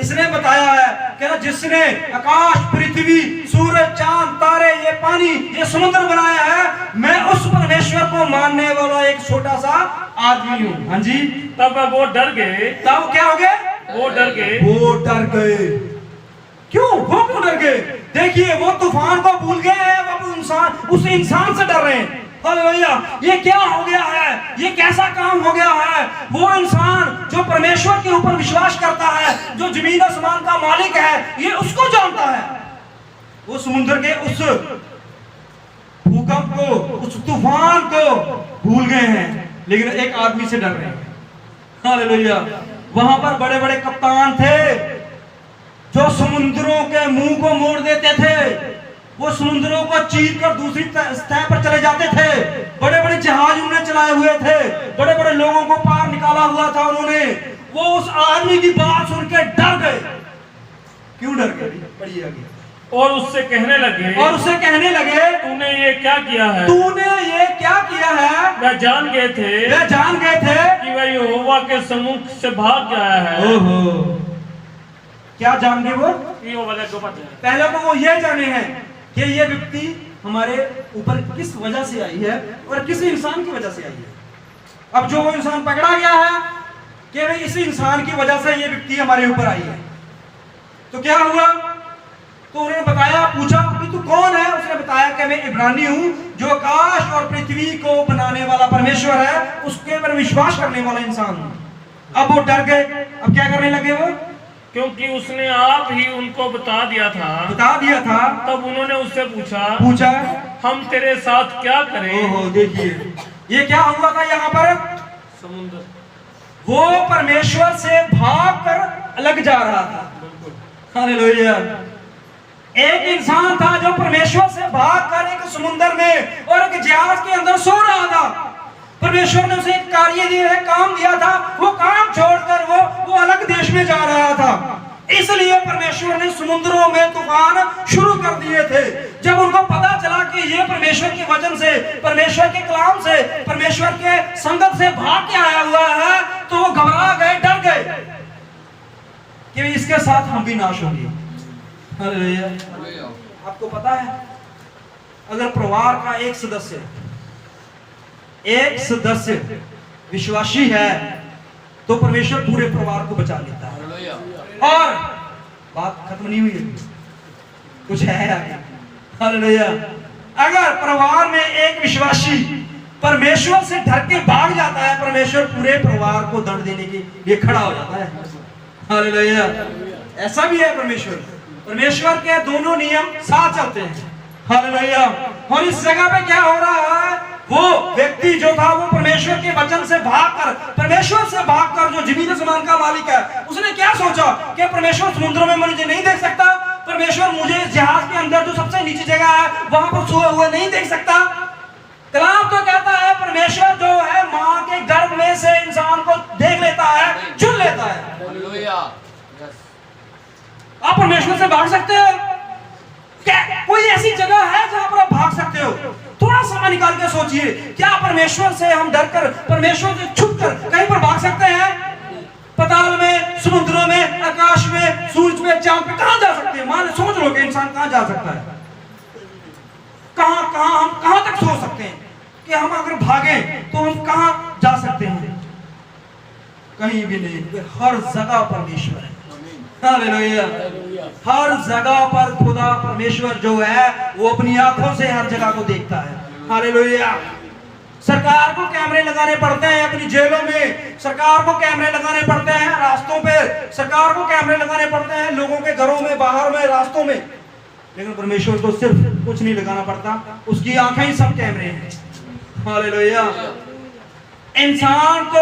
इसने बताया है कि जिसने आकाश, पृथ्वी, सूरज, चांद, तारे, ये पानी, ये समुद्र बनाया है, मैं उस परमेश्वर को मानने वाला एक छोटा सा आदमी हूँ। हाँ जी। तब वो डर गए। तब क्या हो गए? वो डर गए। वो डर गए। क्यों? वो क्यों डर गए? देखिए, वो तूफान को भूल गए हैं, वो उस इंसान से डर रहे हैं। हालेलुया। ये क्या हो गया है? ये कैसा काम हो गया है? वो इंसान जो परमेश्वर के ऊपर विश्वास करता है, जो जमीन आसमान का मालिक है, ये उसको जानता है। वो समुद्र के उस भूकंप को, उस तूफान को भूल गए हैं, लेकिन एक आदमी से डर रहे हैं। हालेलुया। वहां पर बड़े बड़े कप्तान थे जो समुद्रों के मुंह को मोड़ देते थे, वो समुद्रों को चीर कर दूसरी सतह पर चले जाते थे। बड़े बड़े जहाज उन्होंने चलाए हुए थे, बड़े बड़े लोगों को पार निकाला हुआ था उन्होंने। वो उस आदमी की बात सुन के डर गए। क्यों डर गए? पढ़िए आगे। और उससे कहने लगे तूने ये क्या किया है? वह जान गए थे कि वह यहोवा के सम्मुख से भाग गया है। ओहो, क्या जान गए वो? पहले तो वो ये जाने हैं कि ये व्यक्ति हमारे ऊपर किस वजह से आई है और किस इंसान की वजह से आई है। अब जो वो इंसान पकड़ा गया है कि भाई इसी इंसान की वजह से ये व्यक्ति हमारे ऊपर आई है, तो क्या हुआ? तो उन्होंने बताया, पूछा कि तू कौन है? उसने बताया कि मैं इब्रानी हूं, जो आकाश और पृथ्वी को बनाने वाला परमेश्वर है उसके पर विश्वास करने वाला इंसान हूं। अब वो डर गए। अब क्या करने लगे वो? क्योंकि उसने आप ही उनको बता दिया था। तब उन्होंने उससे पूछा हम तेरे साथ क्या करें? ओहो, देखिए ये क्या हुआ था यहाँ पर? समुद्र। वो परमेश्वर से भागकर अलग जा रहा था। हालेलुया। एक इंसान था जो परमेश्वर से भागकर एक समुद्र में और एक जहाज के अंदर सो रहा था। परमेश्वर ने उसे एक कार्य दिया है, काम दिया था। वो काम छोड़कर वो अलग देश में जा रहा था। इसलिए परमेश्वर ने समुद्रों में तूफान शुरू कर दिए थे। जब उनको पता चला कि ये परमेश्वर के वचन से, परमेश्वर के कलाम से, परमेश्वर के संगत से भाग के आया हुआ है, तो वो घबरा गए, डर गए कि इसके साथ हम भी नाश होंगे। आपको पता है, अगर परिवार का एक सदस्य विश्वासी है तो परमेश्वर पूरे परिवार को बचा लेता है। और बात खत्म नहीं हुई, कुछ है आगे। हालेलुया। अगर परिवार में एक विश्वासी परमेश्वर से डर के भाग जाता है, परमेश्वर पूरे परिवार को दंड देने के लिए खड़ा हो जाता है। हालेलुया। ऐसा भी है परमेश्वर के दोनों नियम साथ चलते हैं। हालेलुया। और इस जगह पे क्या हो रहा है? वो व्यक्ति जो था वो परमेश्वर के वचन से भागकर जो जमीन आसमान का मालिक है, उसने क्या सोचा कि परमेश्वर समुद्रों में मुझे नहीं देख सकता, परमेश्वर मुझे जहाज के अंदर जो सबसे नीचे जगह है वहां पर सोए हुए नहीं देख सकता। कलाम तो कहता है परमेश्वर जो है मां के गर्भ में से इंसान को देख लेता है, चुन लेता है। आप परमेश्वर से भाग सकते हो क्या? कोई ऐसी जगह है जहां पर आप भाग सकते हो? थोड़ा समय निकाल के सोचिए, क्या परमेश्वर से हम डरकर, परमेश्वर से छुपकर कहीं पर भाग सकते हैं? पताल में, समुद्रों में, आकाश में, सूरज में, चांद पे कहां जा सकते हैं? मान सोच लो कि इंसान कहां जा सकता है? हम कहां तक सोच सकते हैं कि हम अगर भागे तो हम कहां जा सकते हैं? कहीं भी नहीं। हर जगह परमेश्वर है। हालेलुया। हर जगह पर खुदा परमेश्वर जो है वो अपनी आंखों से हर जगह को देखता है। हालेलुया। सरकार को कैमरे लगाने पड़ते हैं अपनी जेलों में, सरकार को कैमरे लगाने पड़ते हैं रास्तों पे, सरकार को कैमरे लगाने पड़ते हैं लोगों के घरों में, बाहर में, रास्तों में, लेकिन परमेश्वर को सिर्फ कुछ नहीं लगाना पड़ता, उसकी आंखें ही सब कैमरे हैं। हालेलुया। इंसान ने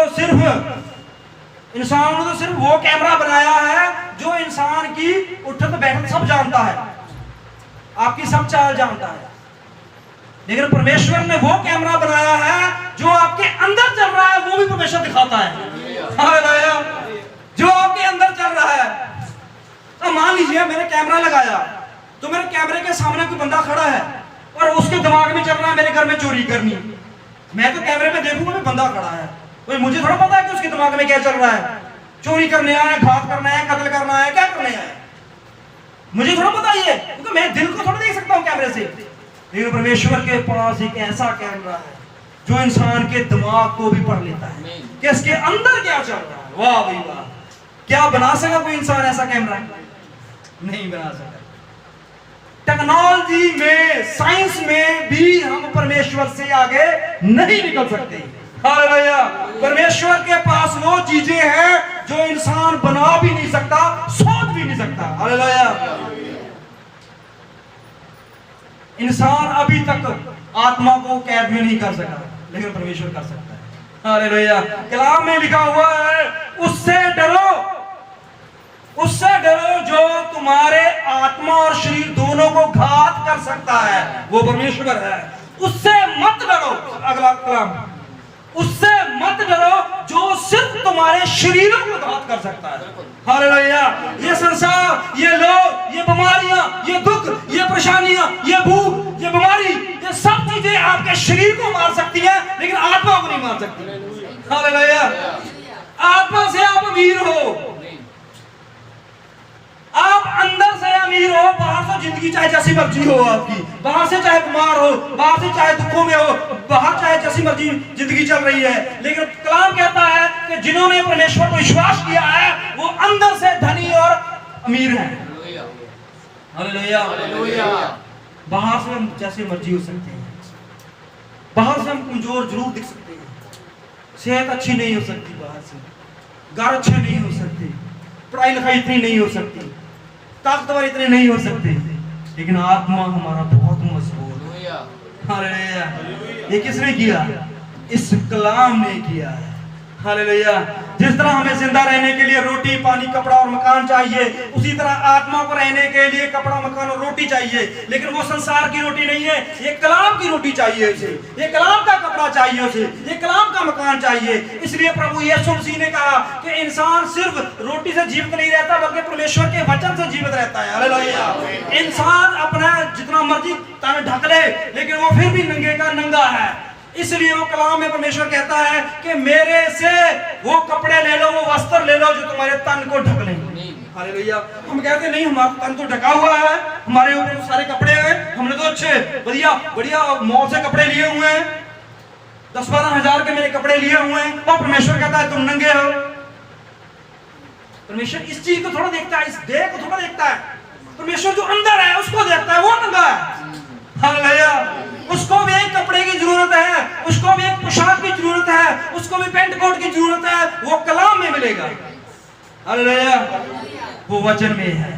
तो सिर्फ वो कैमरा बनाया है जो इंसान की उठत बैठत सब जानता है, आपकी सब चाल जानता है। लेकिन परमेश्वर ने वो कैमरा बनाया है जो आपके अंदर चल रहा है, वो भी परमेश्वर दिखाता है। हालेलुया। जो आपके अंदर चल रहा है। तो मान लीजिए मैंने कैमरा लगाया, तो मेरे कैमरे के सामने कोई बंदा खड़ा है और उसके दिमाग में चल रहा है मेरे घर में चोरी करनी। मैं तो कैमरे पे देखूंगा भी बंदा खड़ा है, कोई मुझे थोड़ा पता है कि उसके दिमाग में क्या चल रहा है। चोरी करने आया, घात करना है, कत्ल करना है, क्या करने आया, मुझे थोड़ा पता ही है, क्योंकि मैं दिल को थोड़ा देख सकता हूँ कैमरे से। लेकिन परमेश्वर के पास एक ऐसा कैमरा है जो इंसान के दिमाग को भी पढ़ लेता है कि इसके अंदर क्या चल रहा है। वाह भाई वाह। क्या बना सका कोई इंसान ऐसा कैमरा? नहीं बना सका। टेक्नोलॉजी में, साइंस में भी हम परमेश्वर से आगे नहीं निकल सकते। हालेलुया। परमेश्वर के पास वो चीजें हैं जो इंसान बना भी नहीं सकता, सोच भी नहीं सकता। हालेलुया। इंसान अभी तक आत्मा को कैद में नहीं कर सका, लेकिन परमेश्वर कर सकता है। हालेलुया। कलाम में लिखा हुआ है उससे डरो उससे डरो जो तुम्हारे आत्मा और शरीर दोनों को घात कर सकता है, वो परमेश्वर है। उससे मत डरो, अगला कलाम, उससे मत डरो जो सिर्फ तुम्हारे शरीरों को घात कर सकता है। हालेलुया। ये संसार, ये लोग, ये बीमारियां, ये दुख, ये परेशानियां, ये भूख, ये बीमारी, ये सब चीजें आपके शरीर को मार सकती है, लेकिन आत्मा को नहीं मार सकती। हालेलुया। आत्मा से आप अमीर हो, आप अंदर से अमीर हो, बाहर से जिंदगी चाहे जैसी मर्जी हो आपकी, बाहर से चाहे बीमार हो, बाहर से चाहे दुखों में हो, बाहर चाहे जैसी मर्जी जिंदगी चल रही है, लेकिन कलाम कहता है कि जिन्होंने परमेश्वर को विश्वास किया है वो अंदर से धनी और अमीर हैं। हालेलुया। बाहर से हम जैसे मर्जी हो सकते हैं, बाहर से हम कमजोर जरूर दिख सकते हैं, सेहत अच्छी नहीं हो सकती, बाहर से घर अच्छे नहीं हो सकते, पढ़ाई लिखाई इतनी नहीं हो सकती, ताकतवर इतने नहीं हो सकते, लेकिन आत्मा हमारा बहुत मजबूत है। हालेलुया। ये किसने किया? इस कलाम ने किया है। हालेलुया। जिस तरह हमें जिंदा रहने के लिए रोटी, पानी, कपड़ा और मकान चाहिए, उसी तरह आत्मा को रहने के लिए कपड़ा, मकान और रोटी चाहिए, लेकिन वो संसार की रोटी नहीं है, ये कलाम की रोटी चाहिए उसे, ये कलाम का कपड़ा चाहिए उसे, ये कलाम का मकान चाहिए। इसलिए प्रभु यीशु मसीह ने कहा कि इंसान सिर्फ रोटी से जीवित नहीं रहता, बल्कि परमेश्वर के वचन से जीवित रहता है। हालेलुया। इंसान अपना जितना मर्जी तन ढक ले, लेकिन वो फिर भी नंगे का नंगा है। इसलिए वो कलाम में परमेश्वर कहता है कि मेरे से वो कपड़े ले लो, वो वस्त्र ले लो जो तुम्हारे तन को ढक लेंगे। हालेलुया। हम कहते नहीं, हमारा तन तो ढका हुआ है, हमारे ऊपर तो सारे कपड़े हैं, हमने तो अच्छे बढ़िया बढ़िया मॉल से कपड़े लिए हुए हैं, 10-12 हजार के मेरे कपड़े लिए हुए हैं, और परमेश्वर कहता है तुम नंगे हो। परमेश्वर इस चीज को थोड़ा देखता है, इस देह को थोड़ा देखता है। परमेश्वर जो अंदर है उसको देखता है, वो नंगा है। हालेलुया। उसको भी एक कपड़े की जरूरत है, उसको भी एक पोशाक की जरूरत है, उसको भी पेंट कोट की जरूरत है, वो कलाम में मिलेगा। हालेलुया। वो वचन में है।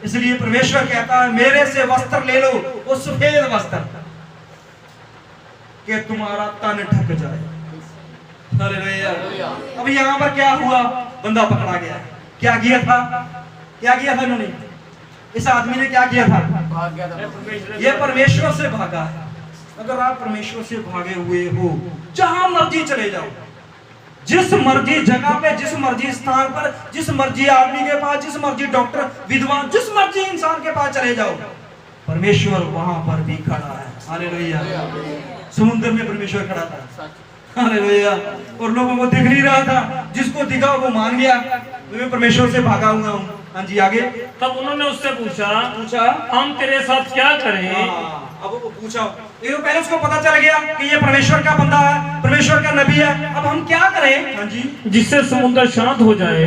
इसलिए परमेश्वर कहता है मेरे से वस्त्र ले लो, वो सफेद वस्त्र, कि तुम्हारा तन ढक जाए। हालेलुया। अब यहाँ पर क्या हुआ? बंदा पकड़ा गया। क्या किया था? क्या किया था इन्होंने? इस आदमी ने क्या किया था? भाग गया था। ये परमेश्वर से भागा है। अगर आप परमेश्वर से भागे हुए हो, जहां मर्जी चले जाओ, जिस मर्जी जगह पे, जिस मर्जी स्थान पर, जिस मर्जी आदमी के पास, जिस मर्जी डॉक्टर, विद्वान, जिस मर्जी इंसान के पास चले जाओ, परमेश्वर वहां पर भी खड़ा है। हालेलुया। समुद्र में परमेश्वर खड़ा था। हालेलुया। और लोगों को दिख नहीं रहा था, जिसको दिखा वो मान गया, मैं परमेश्वर से भागा हुआ हूँ। हाँ जी, आगे। तब उन्होंने उससे पूछा हम तेरे साथ क्या करें? अब वो पूछा, पहले उसको पता चल गया कि ये परमेश्वर का बंदा है, परमेश्वर का नबी है, अब हम क्या करें? हाँ जी। जिससे समुद्र शांत हो जाए।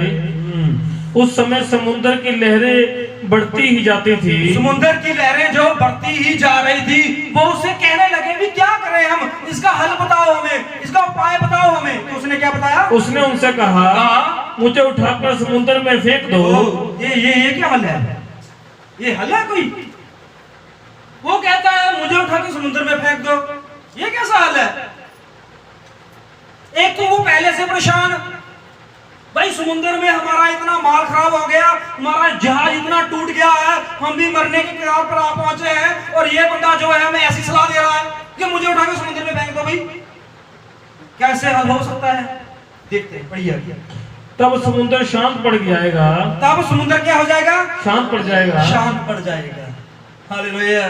उस समय समुद्र की लहरें बढ़ती ही जाती थी। समुद्र की लहरें जो बढ़ती ही जा रही थी, वो उससे कहने लगे भी क्या करें हम, इसका हल बताओ हमें, इसका उपाय बताओ हमें। तो उसने क्या बताया? उसने उनसे कहा मुझे उठाकर समुद्र में फेंक दो। ये क्या हल है? ये हल है कोई? वो कहता है मुझे उठाकर समुद्र में फेंक दो, ये कैसा हल है? एक तो वो पहले से परेशान, भाई समुद्र में हमारा इतना माल खराब हो गया, हमारा जहाज इतना टूट गया है, हम भी मरने के किनारे पर आ पहुंचे हैं, और ये बंदा जो है हमें ऐसी सलाह दे रहा है कि मुझे उठाकर समुद्र में फेंक दो। भाई कैसे हल हो सकता है? देखते हैं, पढ़िए। तब समुद्र शांत पड़ जाएगा। तब समुद्र क्या हो जाएगा? शांत पड़ जाएगा। शांत पड़ जाएगा। हालेलुया।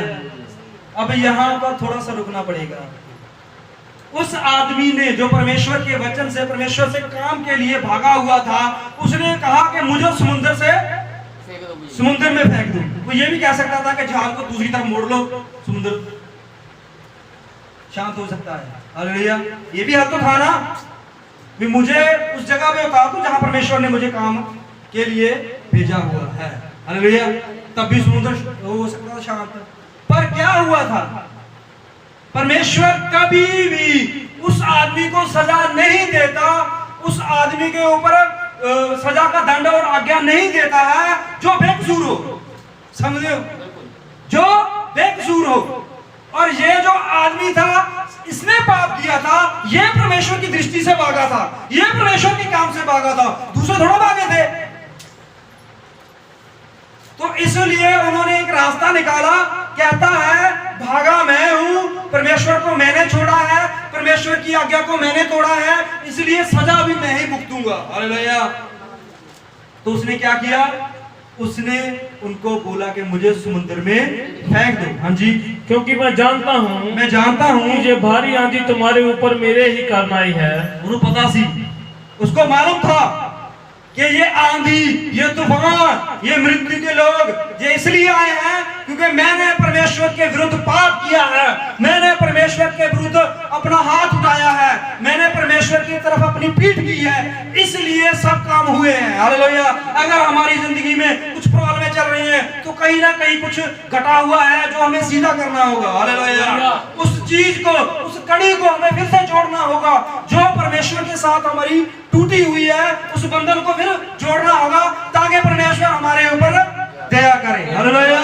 अब यहाँ पर थोड़ा सा रुकना पड़ेगा। उस आदमी ने जो परमेश्वर के वचन से, परमेश्वर से काम के लिए भागा हुआ था, उसने कहा कि मुझे समुद्र में फेंक दो। वो ये भी कह सकता था कि जहाज को दूसरी तरफ मोड़ लो, समुद्र शांत हो सकता है। हालेलुया। ये भी हल तो था ना, भी मुझे उस जगह पे उतार दो जहां परमेश्वर ने मुझे काम के लिए भेजा हुआ है। हालेलुया। तब भी समुद्र हो सकता था शांत। पर क्या हुआ था? परमेश्वर कभी भी उस आदमी को सजा नहीं देता, उस आदमी के ऊपर सजा का दंड और आज्ञा नहीं देता है जो बेकसूर हो। समझे? जो बेकसूर हो। और ये जो आदमी था, इसने पाप किया था, ये परमेश्वर की दृष्टि से भागा था, ये परमेश्वर के काम से भागा था, दूसरे थोड़ा भागे थे। तो इसलिए उन्होंने एक रास्ता निकाला, कहता है भागा मैं हूं, परमेश्वर को मैंने छोड़ा है, परमेश्वर की आज्ञा को मैंने तोड़ा है, इसलिए सजा भी मैं ही भुगतूंगा। हालेलुया। तो उसने क्या किया, उसने उनको बोला कि मुझे समुद्र में फेंक दो। हाँ जी, क्योंकि मैं जानता हूँ मुझे भारी आंधी तुम्हारे ऊपर मेरे ही कारण आई है। उन्हें पता सी, उसको मालूम था कि ये आंधी, ये तूफान, ये मृत्यु के लोग ये इसलिए आए हैं क्योंकि मैंने परमेश्वर के विरुद्ध पाप किया है, मैंने परमेश्वर के विरुद्ध अपना हाथ उठाया है, मैंने परमेश्वर की तरफ अपनी पीठ की है, इसलिए सब काम हुए हैं। हालेलुया। अगर हमारी जिंदगी में कुछ प्रॉब्लमें चल रही हैं तो कहीं ना कहीं कुछ घटा हुआ है जो हमें सीधा करना होगा। हालेलुया। उस चीज को, उस कड़ी को हमें फिर से जोड़ना होगा। जो परमेश्वर के साथ हमारी टूटी हुई है उस बंधन को फिर जोड़ना होगा ताकि परमेश्वर हमारे ऊपर दया करे। हालेलुया।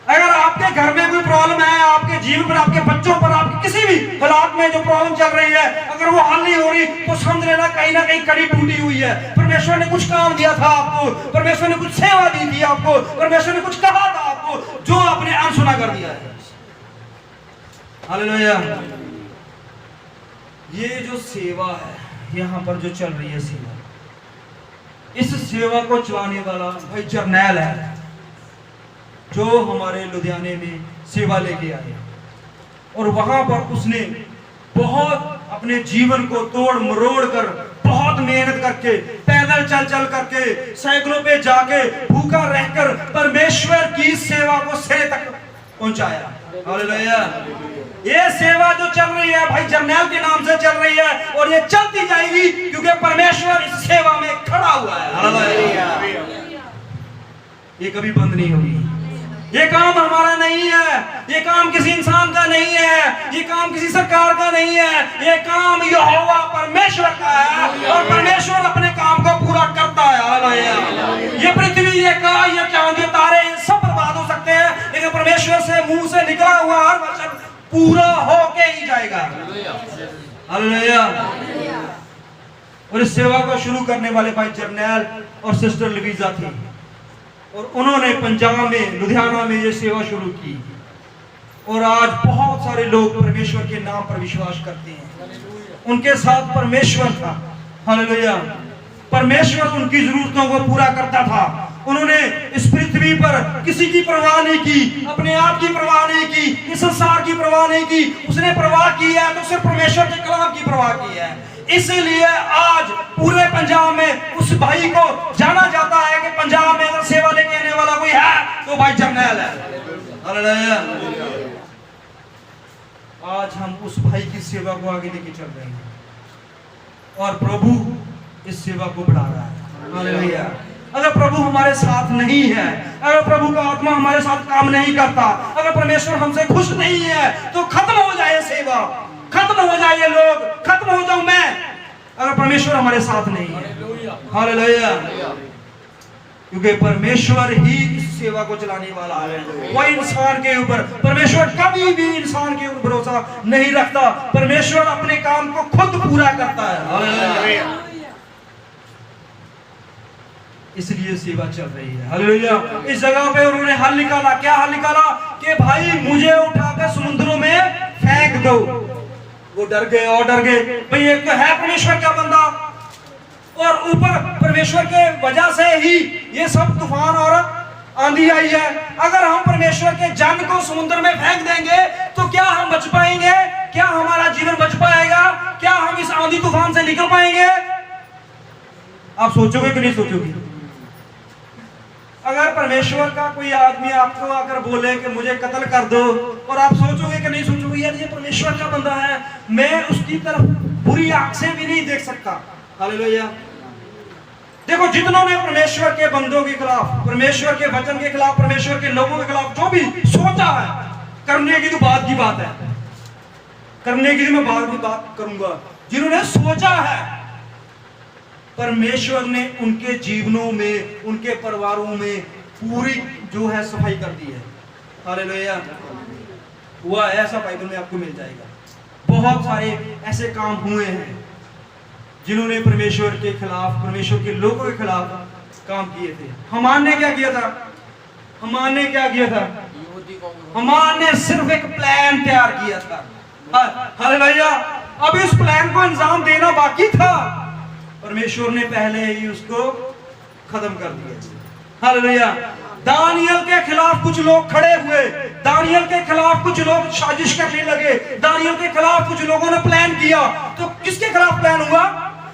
अगर आपके घर में कोई प्रॉब्लम है, आपके जीवन पर, आपके बच्चों पर, आपके किसी भी हालात में जो प्रॉब्लम चल रही है, अगर वो हल नहीं हो रही तो समझ लेना कहीं ना कहीं कड़ी टूटी हुई है। परमेश्वर ने कुछ काम दिया था आपको, परमेश्वर ने कुछ सेवा दी थी आपको, परमेश्वर ने कुछ कहा था आपको जो आपने अनसुना कर दिया है। हालेलुया। ये जो सेवा है यहाँ पर जो चल रही है सेवा, इस सेवा को चलाने वाला भाई जरनैल है जो हमारे लुधियाने में सेवा लेके आए, और वहां पर उसने बहुत अपने जीवन को तोड़ मरोड़ कर, बहुत मेहनत करके, पैदल चल चल करके, साइकिलों पे जाके, भूखा रहकर परमेश्वर की सेवा को सिरे तक पहुंचाया। हालेलुया। ये सेवा जो चल रही है भाई जरनैल के नाम से चल रही है और ये चलती जाएगी क्योंकि परमेश्वर इस सेवा में खड़ा हुआ है। हालेलुया। ये कभी बंद नहीं होगी। ये काम हमारा नहीं है, ये काम किसी इंसान का नहीं है, ये काम किसी सरकार का नहीं है, ये काम यहोवा परमेश्वर का है और परमेश्वर अपने काम को पूरा करता है। हालेलुया। ये पृथ्वी, ये काश, ये चांद, ये तारे सब बर्बाद हो सकते हैं लेकिन परमेश्वर से मुंह से निकला हुआ हर वचन पूरा होके ही जाएगा। हालेलुया। और इस सेवा को शुरू करने वाले भाई जरनैल और सिस्टर लवीजा थी और उन्होंने पंजाब में, लुधियाना में ये सेवा शुरू की और आज बहुत सारे लोग परमेश्वर के नाम पर विश्वास करते हैं। उनके साथ परमेश्वर था। हालेलुया। परमेश्वर उनकी जरूरतों को पूरा करता था। उन्होंने इस पृथ्वी पर किसी की परवाह नहीं की, अपने आप की परवाह नहीं की, इस संसार की परवाह नहीं की। उसने परवाह की है तो सिर्फ परमेश्वर के कलाम की परवाह की है। इसलिए आज पूरे पंजाब में उस भाई को जाना जाता है कि पंजाब में अगर सेवा लेके आने वाला कोई है तो भाई जरनैल है। हालेलुया। आज हम उस भाई की सेवा को आगे लेके चल रहे हैं और प्रभु इस सेवा को बढ़ा रहा है। हालेलुया। अगर प्रभु हमारे साथ नहीं है, अगर प्रभु का आत्मा हमारे साथ काम नहीं करता, अगर परमेश्वर हमसे खुश नहीं है तो खत्म हो जाए सेवा, खत्म हो जाए ये लोग, खत्म हो जाऊं मैं, अगर परमेश्वर हमारे साथ नहीं है। हालेलुया। क्योंकि परमेश्वर ही इस सेवा को चलाने वाला है, कोई इंसान के ऊपर, परमेश्वर कभी भी इंसान के ऊपर भरोसा नहीं रखता। परमेश्वर अपने काम को खुद पूरा करता है। हालेलुया। इसलिए सेवा चल रही है। हालेलुया। इस जगह पे उन्होंने हल निकाला। क्या हल निकाला? कि भाई मुझे उठाकर समुद्रों में फेंक दो। वो डर गए और डर गए। भाई एक तो है परमेश्वर का बंदा और ऊपर परमेश्वर के वजह से ही ये सब तूफान और आंधी आई है। अगर हम परमेश्वर के जन को समुद्र में फेंक देंगे तो क्या हम बच पाएंगे? क्या हमारा जीवन बच पाएगा? क्या हम इस आंधी तूफान से निकल पाएंगे? आप सोचोगे कि नहीं सोचोगे? अगर परमेश्वर का कोई आदमी आपको आकर बोले कि मुझे कत्ल कर दो, और आप सोचोगे कि नहीं सोचोगे यार ये परमेश्वर का बंदा है, मैं उसकी तरफ बुरी आंख से भी नहीं देख सकता। हालेलुया। देखो जितनों ने परमेश्वर के बंदों के खिलाफ, परमेश्वर के वचन के खिलाफ, परमेश्वर के लोगों के खिलाफ जो भी सोचा है, करने की तो बात की बात है, करने की मैं बाद में बात करूंगा। जिन्होंने सोचा है परमेश्वर ने उनके जीवनों में, उनके परिवारों में पूरी जो है सफाई कर दी है। हालेलुया। हुआ ऐसा बाइबल में आपको मिल जाएगा। बहुत सारे ऐसे काम हुए हैं जिन्होंने परमेश्वर के खिलाफ, परमेश्वर के लोगों के खिलाफ काम किए थे। हामान ने क्या किया था? हमान ने क्या किया था? हमान ने सिर्फ एक प्लान तैयार किया था। हालेलुया। अब इस प्लान को अंजाम देना बाकी था, परमेश्वर ने पहले ही उसको खत्म कर दिया। हालेलुया। दानियल के खिलाफ कुछ लोग खड़े हुए, दानियल के खिलाफ कुछ लोग साजिश करने लगे, दानियल के खिलाफ कुछ लोगों ने प्लान किया। तो किसके खिलाफ प्लान हुआ?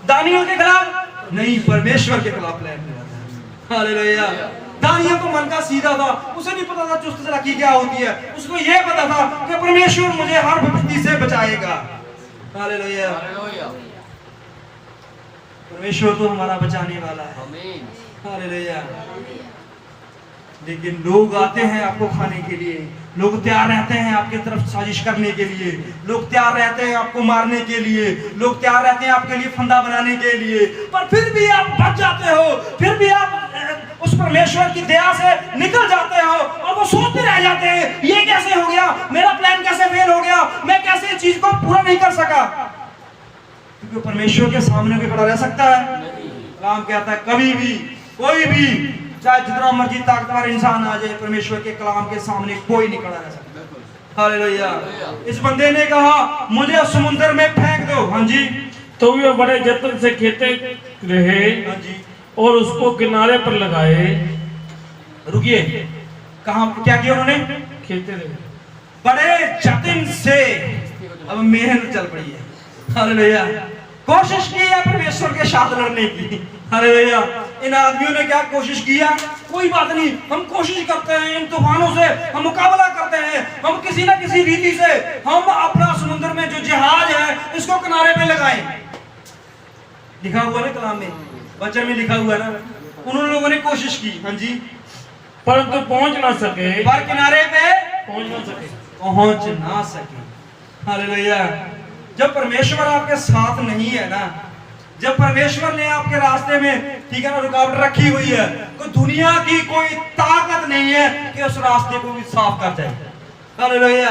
दानियल के खिलाफ नहीं, परमेश्वर के खिलाफ प्लान हुआ था। हालेलुया। दानियल तो मन का सीधा था, उसे नहीं पता था चुस्त चालाकी क्या होती है, उसको यह पता था कि परमेश्वर मुझे हर विपत्ति से बचाएगा। हालेलुया। परमेश्वर तो हमारा बचाने वाला है। हालेलुया। लेकिन लोग आते हैं आपको खाने के लिए, लोग तैयार रहते हैं आपके तरफ साजिश करने के लिए, लोग तैयार रहते हैं आपको मारने के लिए, लोग तैयार रहते हैं आपके लिए फंदा बनाने के लिए, पर फिर भी आप बच जाते हो, फिर भी आप उस परमेश्वर की दया से निकल जाते हो और वो सोचते रह जाते हैं ये कैसे हो गया, मेरा प्लान कैसे फेल हो गया, मैं कैसे इस चीज को पूरा नहीं कर सका। क्योंकि परमेश्वर के सामने भी खड़ा रह सकता है। कलाम कहता है कभी भी कोई भी चाहे जितना मर्जी ताकतवर इंसान आ जाए, परमेश्वर के कलाम के सामने कोई नहीं खड़ा रह सकता। हालेलुया। इस बंदे ने कहा मुझे समुद्र में फेंक दो। हाँ जी। तो वे बड़े जतन से खेते रहे। हाँ जी। और उसको किनारे पर लगाए। रुकिए, कहा क्या किया उन्होंने? खेते रहे बड़े जतन से। अब मेहनत चल पड़ी है। हालेलुया। कोशिश की है परमेश्वर के साथ लड़ने की। हालेलुया। इन आदमियों ने क्या कोशिश किया? कोई बात नहीं, हम कोशिश करते हैं, इन तूफानों से हम मुकाबला करते हैं, हम किसी ना किसी रीति से हम अपना समुद्र में जो जहाज है इसको किनारे पे लगाएं। लिखा हुआ ना कलाम में, वचन में लिखा हुआ ना, उन लोगों ने कोशिश की। हाँ जी। परंतु पहुंच ना सके। पर किनारे पे पहुंच ना सके। पहुंच ना सके। हालेलुया। जब परमेश्वर आपके साथ नहीं है ना, जब परमेश्वर ने आपके रास्ते में ठीक है ना रुकावट रखी हुई है, कोई दुनिया की कोई ताकत नहीं है कि उस रास्ते को भी साफ कर जाए। हालेलुया।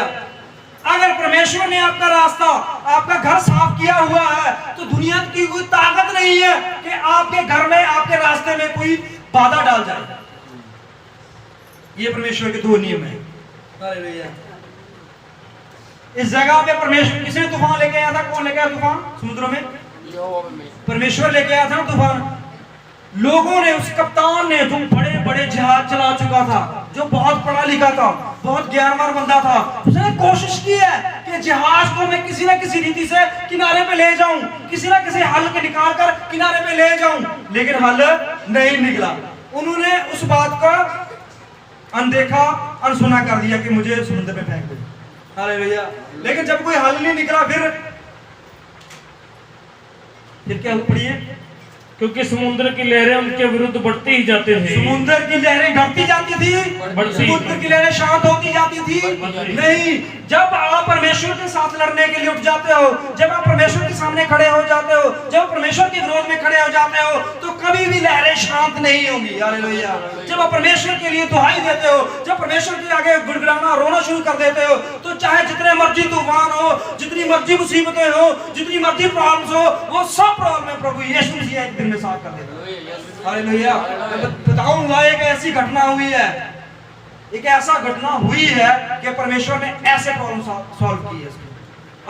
अगर परमेश्वर ने आपका रास्ता, आपका घर साफ किया हुआ है, तो दुनिया की कोई ताकत नहीं है कि आपके घर में, आपके रास्ते में कोई बाधा डाल जाए। ये परमेश्वर के दो नियम है। हालेलुया। इस जगह पे परमेश्वर किसने तूफान लेके आया था? कौन लेके आया तूफान समुद्र में? परमेश्वर लेके आया था ना तूफान। लोगों ने, उस कप्तान ने जो बड़े बड़े जहाज चला चुका था, जो बहुत पढ़ा लिखा था, बहुत ज्ञानवान बंदा था, उसने कोशिश की है कि जहाज को मैं किसी ना किसी रीति से किनारे पे ले जाऊं, किसी ना किसी हल के निकाल कर किनारे पे ले जाऊं, लेकिन हल नहीं निकला। उन्होंने उस बात का अनदेखा, अनसुना कर दिया कि मुझे समुद्र में फेंक दो। हालेलुया। लेकिन जब कोई हल नहीं निकला, फिर क्या पड़ी है? क्योंकि समुद्र की लहरें उनके विरुद्ध बढ़ती ही जाती थी। समुद्र की लहरें घटती जाती थी, समुद्र की लहरें शांत होती जाती थी नहीं। जब आप परमेश्वर के साथ लड़ने के लिए उठ जाते हो, जब आप परमेश्वर के सामने खड़े हो जाते हो, जब परमेश्वर के विरोध में खड़े हो जाते हो, तो कभी भी लहरें शांत नहीं होंगी। हालेलुया। जब आप परमेश्वर के लिए दुहाई देते हो, जब परमेश्वर के आगे गुड़गुड़ाना, रोना शुरू कर देते हो, तो चाहे जितने मर्जी तूफान हो, जितनी मर्जी मुसीबतें हो, जितनी मर्जी प्रॉब्लम्स हो, वो सब प्रॉब्लम प्रभु यीशु मसीह एक दिन में साफ कर देता। हालेलुया। बताऊंगा, एक ऐसी घटना हुई है, एक ऐसा घटना हुई है कि परमेश्वर ने ऐसे प्रॉब्लम सॉल्व की है।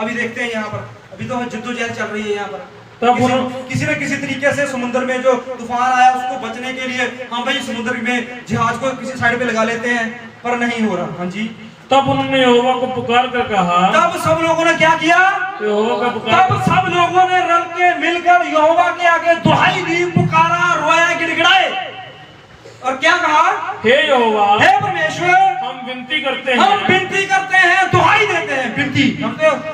अभी देखते हैं यहाँ पर, अभी तो जद्दोजहद चल रही है यहाँ पर। किसी न किसी तरीके से समुद्र में जो तूफान आया उसको बचने के लिए हम भाई समुद्र में जहाज को किसी साइड पे लगा लेते हैं, पर नहीं हो रहा। हाँ जी। तब उन्होंने यहोवा को पुकार कर कहा। तब सब लोगों ने क्या किया? यहोवा का पुकार। तब सब लोगों ने रल के मिलकर यहोवा के आगे दुहाई दी, पुकारा, रोया, गिड़गिड़ाए और क्या कहा? हे यहोवा, हे परमेश्वर, हम विनती करते हैं, हम विनती करते हैं, दुहाई देते हैं। विनती,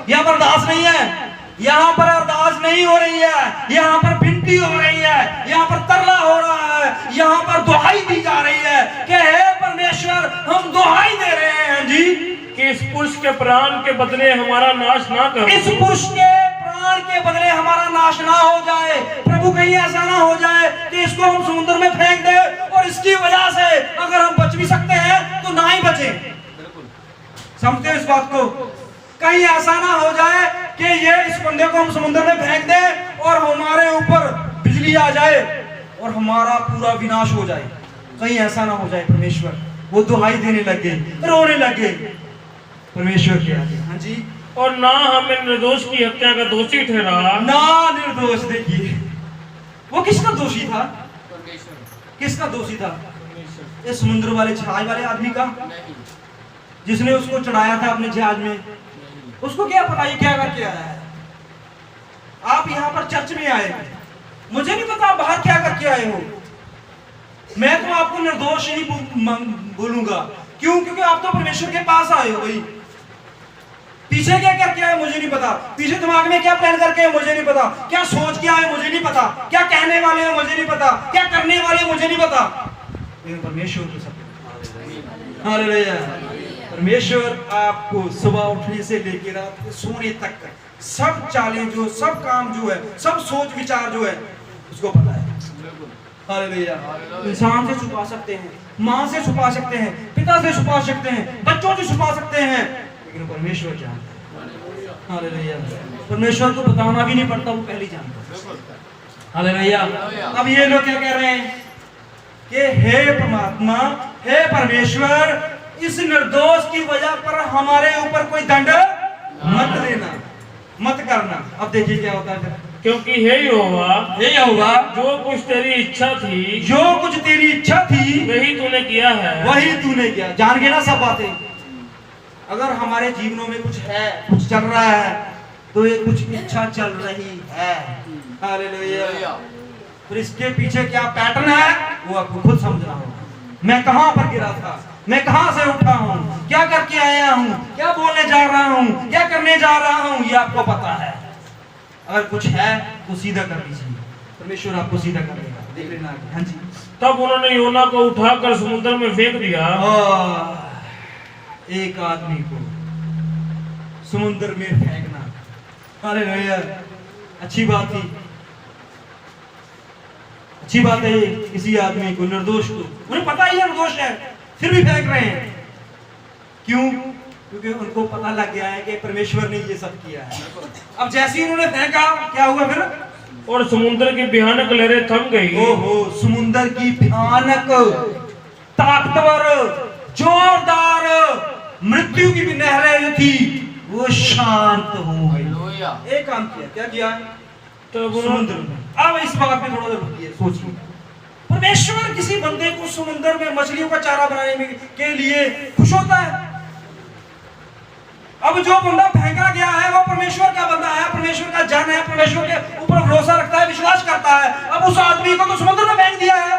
यहाँ पर अरदास नहीं है, यहाँ पर अरदास नहीं हो रही है, यहाँ पर विनती हो रही है, यहाँ पर तरला हो रहा है, यहाँ पर दुहाई दी जा रही है कि हे परमेश्वर, हम दुहाई दे रहे हैं जी कि इस पुरुष के प्राण के बदले हमारा नाश ना कर। इस पुरुष के प्राण के बदले हमारा नाश ना हो जाए। प्रभु, कहीं ऐसा ना हो जाए कि इसको हम समुद्र में फेंक दे और इसकी वजह से अगर हम बच भी सकते हैं तो ना ही बचे। समझते हैं इस बात को? कहीं ऐसा ना हो जाए कि ये इस बंदे को हम समुद्र में फेंक दे और हमारे ऊपर बिजली आ जाए और हमारा पूरा विनाश हो जाए। कहीं ऐसा ना हो जाए परमेश्वर। वो दुहाई देने लगे, रोने लगे परमेश्वर के आगे। हाँ जी। और ना हमें निर्दोष की हत्या का दोषी ठहरा। ना निर्दोष। देखिए वो किसका दोषी था? किसका दोषी था? इस समुद्र वाले जहाज वाले आदमी का, जिसने उसको चढ़ाया था अपने जहाज में। उसको क्या पता ये क्या करके आया है? आप यहाँ पर चर्च में आए, मुझे नहीं पता आप बाहर क्या करके आए हो। मैं तो आपको निर्दोष ही बोलूंगा। क्यों? क्योंकि आप तो परमेश्वर के पास आए हो भाई। पीछे क्या करके आए मुझे नहीं पता, पीछे दिमाग में क्या प्लान करके आए मुझे नहीं पता, क्या सोच के आए मुझे नहीं पता, क्या कहने वाले हैं मुझे नहीं पता, क्या करने वाले हैं मुझे नहीं पता, लेकिन परमेश्वर को सब। हालेलुया। परमेश्वर आपको सुबह उठने से लेकर रात को सोने तक सब चालें जो, सब काम जो है, सब सोच विचार जो है उसको पता है। हालेलुया। इंसान से छुपा सकते हैं, माँ से छुपा सकते हैं, पिता से छुपा सकते हैं, बच्चों से छुपा सकते हैं, लेकिन परमेश्वर जानता है। हालेलुया। परमेश्वर को बताना भी नहीं पड़ता, वो पहले ही जानता है। हालेलुया। अब ये लोग क्या कह रहे हैं कि हे परमात्मा, हे परमेश्वर, इस निर्दोष की वजह पर हमारे ऊपर कोई दंड मत देना, मत करना। अब देखिए क्या होता है। क्योंकि हे यहोवा, जो कुछ तेरी इच्छा थी, जो कुछ तेरी इच्छा थी वही तूने किया है, वही तूने किया। जान गए ना सब बातें। अगर हमारे जीवनों में कुछ है, कुछ चल रहा है, तो ये कुछ इच्छा चल रही है। हालेलुया। फिर इसके पीछे क्या पैटर्न है वो आपको खुद समझना होगा। मैं कहां पर गिरा था, मैं कहां से उठा हूं, क्या करके आया हूं, क्या बोलने जा रहा हूं, क्या करने जा रहा हूं, ये आपको पता है। अगर कुछ है तो सीधा कर लीजिए, परमेश्वर आपको सीधा कर देगा। देख लेना। हाँ जी। तब उन्होंने योना को उठाकर समुद्र में फेंक दिया। एक आदमी को समुद्र में फेंकना, हालेलुया, अच्छी बात थी, अच्छी बात है। किसी आदमी को, निर्दोष को, उन्हें पता ही निर्दोष है, फिर भी फेंक रहे हैं। क्यों? क्योंकि उनको पता लग गया है कि परमेश्वर ने ये सब किया है। अब जैसे ही उन्होंने फेंका, क्या हुआ फिर? और समुद्र की भयानक लहरें थम गई। ओहो, समुद्र की भयानक, ताकतवर, जोरदार, मृत्यु की भी लहरें थी, वो शांत हो गई। एक काम किया, क्या किया? तो समुद्र में। अब इस बात पे थोड़ा रुकिए, सोचिए। परमेश्वर किसी बंदे को समुद्र में मछलियों का चारा बनाने के लिए खुश होता है? अब जो बंदा फेंका गया है वो परमेश्वर का बंदा है, परमेश्वर का जन है, परमेश्वर के ऊपर भरोसा रखता है, विश्वास करता है। अब उस आदमी को तो समुद्र में फेंक दिया है,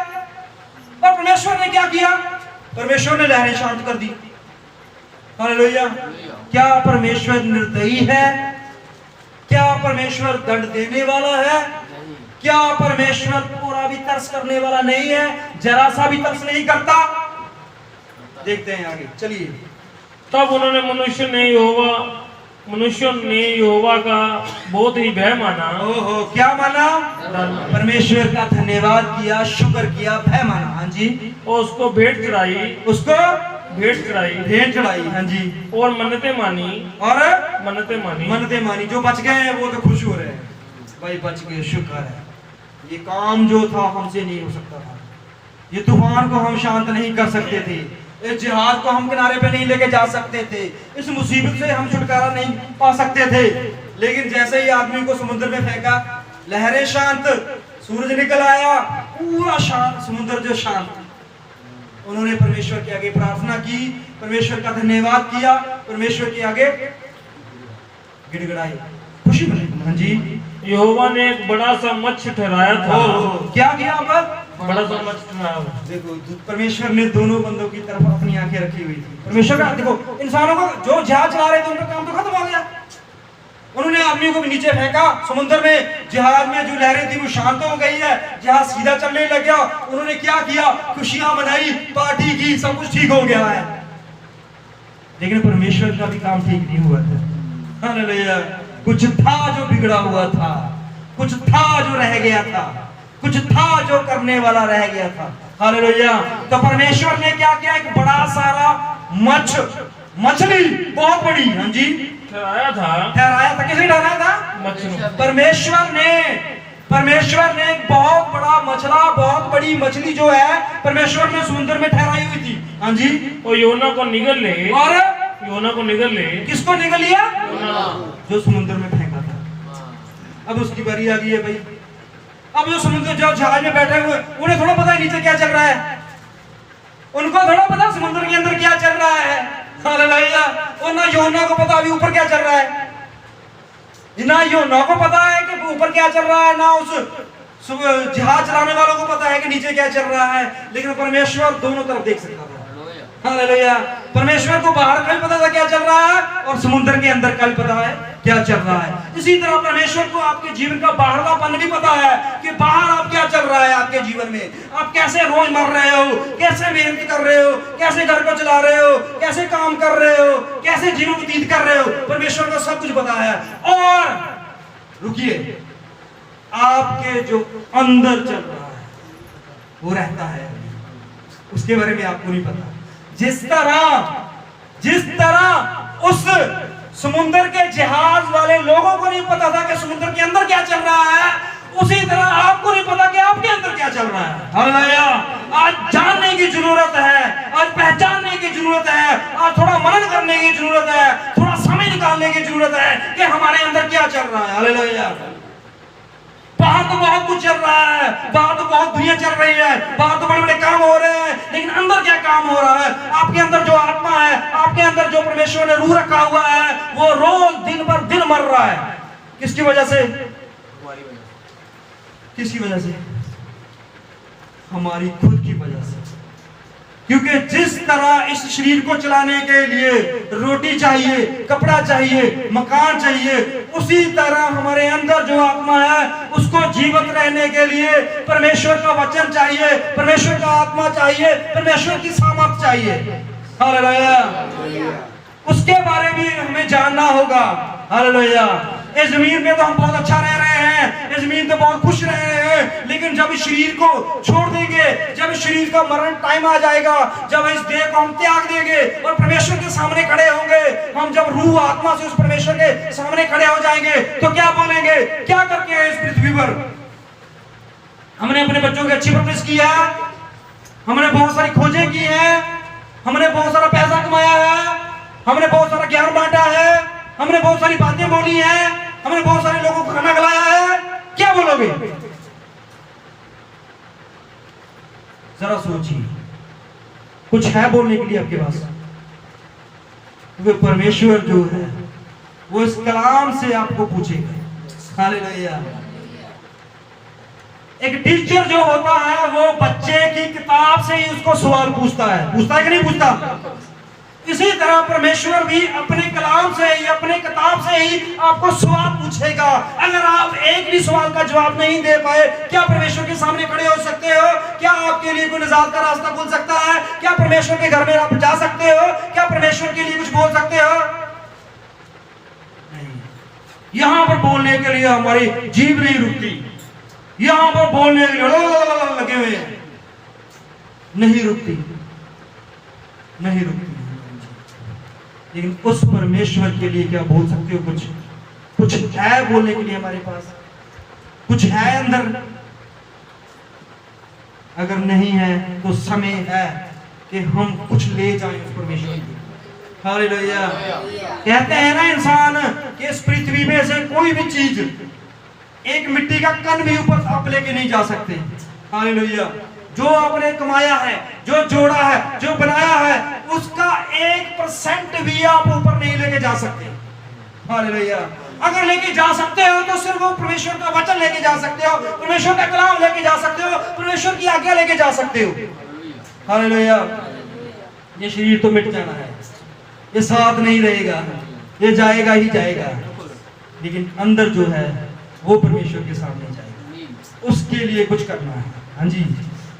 और परमेश्वर ने क्या किया? परमेश्वर ने लहरें शांत कर दी। हालेलुया। क्या परमेश्वर निर्दयी है? क्या परमेश्वर दंड देने वाला है? क्या परमेश्वर पूरा भी तरस करने वाला नहीं है? जरा सा भी तरस नहीं करता। देखते हैं आगे, चलिए। तब उन्होंने मनुष्य ने यहोवा का बहुत ही भय माना। ओहो, क्या माना? परमेश्वर का धन्यवाद किया, शुक्र किया, भय माना। हाँ जी। और उसको भेंट चढ़ाई, उसको भेंट चढ़ाई। हाँ जी। और मन्नतें मानी, मन्नतें मानी। जो बच गए हैं वो तो खुश हो रहे हैं, भाई बच गए, शुक्र है। ये काम जो था हमसे नहीं हो सकता था, ये तूफान को हम शांत नहीं कर सकते थे, इस जहाज को हम किनारे पे नहीं लेके जा सकते थे, इस मुसीबत से हम छुटकारा नहीं पा सकते थे। लेकिन जैसे ही आदमी को समुद्र में फेंका, लहरें शांत, सूरज निकल आया, पूरा शांत, समुद्र जो शांत। उन्होंने परमेश्वर के आगे प्रार्थना की, परमेश्वर का धन्यवाद किया, परमेश्वर के आगे गिड़गिड़ाई, खुशी मनाई। हाँ जी। यहोवा ने एक बड़ा सा मत्स्य ठहराया था। क्या किया? बड़ा सा मत्स्य ठहराया। देखो, परमेश्वर ने दोनों बंदों की तरफ अपनी आंखें रखी हुई थी। परमेश्वर का, देखो, इंसानों को जो जहाज चला रहे थे उनका काम तो खत्म हो गया। उन्होंने आदमी को भी नीचे फेंका समुद्र में, जहाज में जो लहरें थी वो शांत हो गई है, जहाज सीधा चलने लग गया। उन्होंने क्या किया? खुशियां मनाई, पार्टी की, सब कुछ ठीक हो गया है। लेकिन परमेश्वर का भी काम ठीक नहीं हुआ था। हालेलुया। कुछ था जो बिगड़ा हुआ था, कुछ था जो रह गया था, कुछ था जो करने वाला रह गया था। हालेलुया। तो परमेश्वर ने क्या किया? एक बड़ा सारा मछली, बहुत बड़ी, हाँ जी, ठहराया था। किसने ठहराया था? मछली। परमेश्वर ने परमेश्वर ने एक बहुत बड़ा मछला, बहुत बड़ी मछली जो है परमेश्वर ने समुद्र में ठहराई हुई थी। हाँ जी। वो योना को निगल ले, और योना को निगल ले। किसको निगल लिया? जो समुद्र में फेंका था। अब उसकी बारी आ गई है भाई। अब जो समुद्र, जो जहाज में बैठे हुए, उन्हें थोड़ा पता है नीचे क्या चल रहा है, उनको थोड़ा पता समुद्र के अंदर क्या चल रहा है। हालेलुया। और ना योना को पता अभी ऊपर क्या चल रहा है, ना योना को पता है कि ऊपर क्या चल रहा है, ना उस जहाज चलाने वालों को पता है कि नीचे क्या चल रहा है। लेकिन परमेश्वर दोनों तरफ देख सकता था। हालेलुया। परमेश्वर को बाहर का भी पता था क्या चल रहा है, और समुद्र के अंदर का भी पता है क्या चल रहा है। इसी तरह परमेश्वर को आपके जीवन का बाहरलापन भी पता है कि बाहर आप क्या चल रहा है आपके जीवन में, आप कैसे रोज मर रहे हो, कैसे मेहनत कर रहे हो, कैसे घर को चला रहे हो, कैसे काम कर रहे हो, कैसे जीवन व्यतीत कर रहे हो। परमेश्वर को सब कुछ पता है। और रुकिए, आपके जो अंदर चल रहा है वो रहता है, उसके बारे में आपको नहीं पता। जिस तरह उस समुद्र के जहाज वाले लोगों को नहीं पता था कि समुद्र के अंदर क्या चल रहा है, उसी तरह आपको नहीं पता कि आपके अंदर क्या चल रहा है। हालेलुया। आज जानने की जरूरत है, आज पहचानने की जरूरत है, आज थोड़ा मनन करने की जरूरत है, थोड़ा समय निकालने की जरूरत है कि हमारे अंदर क्या चल रहा है। हालेलुया। बाहर तो बहुत कुछ चल रहा है, बाहर तो बहुत दुनिया चल रही है, बाहर तो बड़े बड़े काम हो रहे हैं, लेकिन अंदर क्या काम हो रहा है? आपके अंदर जो आत्मा है, आपके अंदर जो परमेश्वर ने रूह रखा हुआ है, वो रोज दिन पर दिन मर रहा है। किसकी वजह से? किसकी वजह से? हमारी खुद की वजह से। क्योंकि जिस तरह इस शरीर को चलाने के लिए रोटी चाहिए, कपड़ा चाहिए, मकान चाहिए, उसी तरह हमारे अंदर जो आत्मा है उसको जीवित रहने के लिए परमेश्वर का वचन चाहिए, परमेश्वर का आत्मा चाहिए, परमेश्वर की सामर्थ चाहिए। हालेलुया। उसके बारे में हमें जानना होगा। हालेलुया। इस जमीन पे तो हम बहुत अच्छा रह रहे हैं, इस जमीन पे बहुत खुश रह रहे हैं, लेकिन जब इस शरीर को छोड़ देंगे, जब इस शरीर का मरण टाइम आ जाएगा, जब इस देह को हम त्याग देंगे और परमेश्वर के सामने खड़े होंगे, हम जब रूह आत्मा से उस परमेश्वर के सामने खड़े हो जाएंगे, तो क्या बोलेंगे? क्या करके हैं इस पृथ्वी पर? हमने अपने बच्चों की अच्छी परवरिश की है, हमने बहुत सारी खोजें की हैं, हमने बहुत सारा पैसा कमाया है, हमने बहुत सारा ज्ञान बांटा है, हमने बहुत सारी बातें बोली हैं, हमने बहुत सारे लोगों को खाना खिलाया है। क्या बोलोगे? जरा सोचिए, कुछ है बोलने के लिए आपके पास? क्योंकि परमेश्वर जो है वो इस कलाम से आपको पूछेगा। हालेलुया। एक टीचर जो होता है वो बच्चे की किताब से ही उसको सवाल पूछता है कि नहीं पूछता? इसी तरह परमेश्वर भी अपने कलाम से ही, अपने किताब से ही आपको सवाल पूछेगा। अगर आप एक भी सवाल का जवाब नहीं दे पाए, क्या परमेश्वर के सामने खड़े हो सकते हो? क्या आपके लिए कोई निजात का रास्ता खुल सकता है? क्या परमेश्वर के घर में आप जा सकते हो? क्या परमेश्वर के लिए कुछ बोल सकते हो? नहीं। यहां पर बोलने के लिए हमारी जीभ नहीं रुकती, यहां पर बोलने के लिए लगे हुए हैं, नहीं रुकती। लेकिन उस परमेश्वर के लिए क्या बोल सकते हो? कुछ है बोलने के लिए हमारे पास? कुछ है अंदर? अगर नहीं है तो समय है कि हम कुछ ले जाएं उस परमेश्वर की। हालेलुया। कहते हैं ना इंसान कि इस पृथ्वी में से कोई भी चीज, एक मिट्टी का कण भी ऊपर आप लेके नहीं जा सकते। हालेलुया। जो आपने कमाया है, जो जोड़ा है, जो बनाया है, उसका 1% भी आप ऊपर नहीं लेके जा सकते। हालेलुया। अगर लेके जा सकते हो तो सिर्फ वो परमेश्वर का वचन लेके जा सकते हो, परमेश्वर का कलाम लेके जा सकते हो, परमेश्वर की आज्ञा लेके जा सकते हो। हालेलुया। ये शरीर तो मिट जाना है, ये साथ नहीं रहेगा, ये जाएगा ही जाएगा, लेकिन अंदर जो है वो परमेश्वर के सामने जाएगा। उसके लिए कुछ करना है। हाँ जी।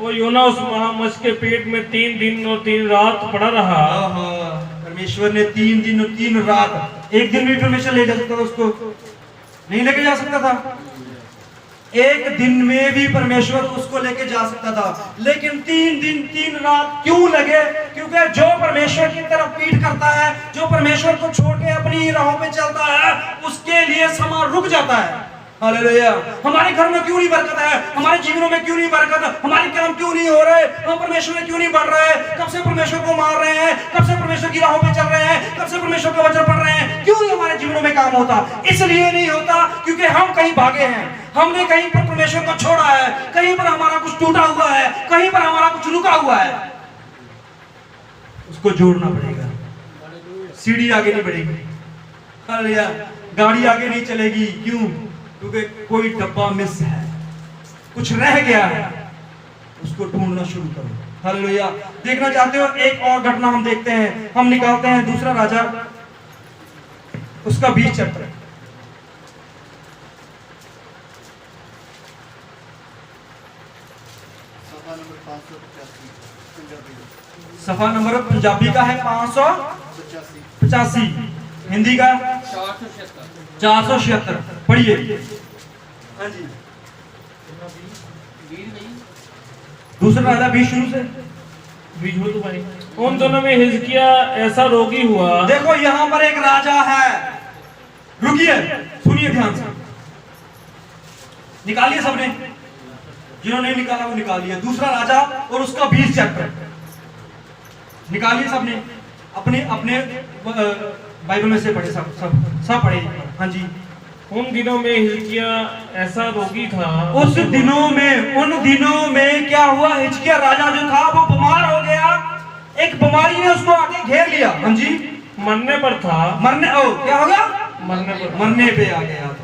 वो योना उस महामत्स्य के पेट में 3 दिन और 3 रात पड़ा रहा। परमेश्वर ने 3 दिन और 3 रात, एक दिन भी परमेश्वर ले जा सकता था उसको? नहीं लेके जा सकता था। एक दिन में भी परमेश्वर उसको लेके जा सकता था, लेकिन 3 दिन 3 रात क्यों लगे? क्योंकि जो परमेश्वर की तरफ पीठ करता है, जो परमेश्वर को छोड़ के अपनी राहों पे चलता है, उसके लिए समय रुक जाता है। हालेलुया। हमारे घर में क्यों नहीं बरकत है, हमारे जीवनों में क्यों नहीं बरकत, हमारे काम क्यों नहीं हो रहे, हम परमेश्वर में क्यों नहीं बढ़ रहे, कब से परमेश्वर को मार रहे हैं, कब से परमेश्वर की राहों पे चल रहे हैं, कब से परमेश्वर का वचन पढ़ रहे हैं, क्यों नहीं हमारे जीवनों में काम होता? इसलिए नहीं होता क्योंकि हम कहीं भागे हैं, हमने कहीं पर परमेश्वर को छोड़ा है, कहीं पर हमारा कुछ टूटा हुआ है, कहीं पर हमारा कुछ रुका हुआ है, उसको जोड़ना पड़ेगा। सीढ़ी आगे नहीं बढ़ेगी, हालेलुया। गाड़ी आगे नहीं चलेगी, क्यों? क्योंकि कोई डब्बा मिस है, कुछ रह गया है, उसको ढूंढना शुरू करो। हालेलुया। देखना चाहते हो एक और घटना हम देखते हैं, हम निकालते हैं दूसरा राजा उसका 20 चैप्टर, सफा नंबर पंजाबी का है 585, हिंदी का 476। पढ़िए। हाँ जी, दूसरा राजा 20 शुरू से। उन दोनों में हिजकिया ऐसा रोगी हुआ। देखो यहाँ पर एक राजा है, रुकिए सुनिए ध्यान से, निकालिए सबने, जिन्होंने नहीं निकाला वो निकालिए। दूसरा राजा और उसका 20 चैप्टर निकालिए सबने, अपने अपने बाइबल में से पढ़े, सब पढ़े। हाँ जी। उन दिनों में हिजकिया ऐसा रोगी था। उन दिनों में क्या हुआ? हिजकिया राजा जो था वो बीमार हो गया, एक बीमारी ने उसको आके घेर लिया। हाँ जी। मरने पर था। क्या हो गया? मरने पे आ गया,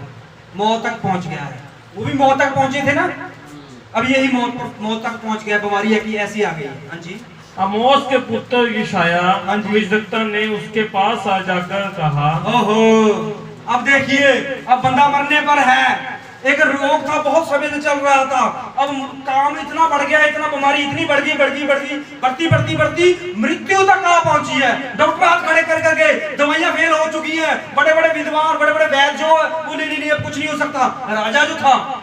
मौत तक पहुंच गया है। वो भी मौत तक पहुंचे थे ना, अब यही मौत तक पहुंच गया, बीमारी है कि ऐसी आ गई। हाँ जी। आमोस के पुत्र यशाया भविष्यद्वक्ता ने उसके पास आ जाकर कहा। ओहो, अब देखिए, अब बंदा मरने पर है, एक रोग था बहुत समय से चल रहा था, अब काम इतना बढ़ गया, इतना बीमारी इतनी बढ़ गई, बढ़ती मृत्यु तक आ पहुंची है। डॉक्टर हाथ खड़े कर करके दवाइयां फेल हो चुकी हैं, बड़े बड़े विद्वान, बड़े बड़े वैद्य जो वो नहीं अब कुछ नहीं हो सकता। राजा जो था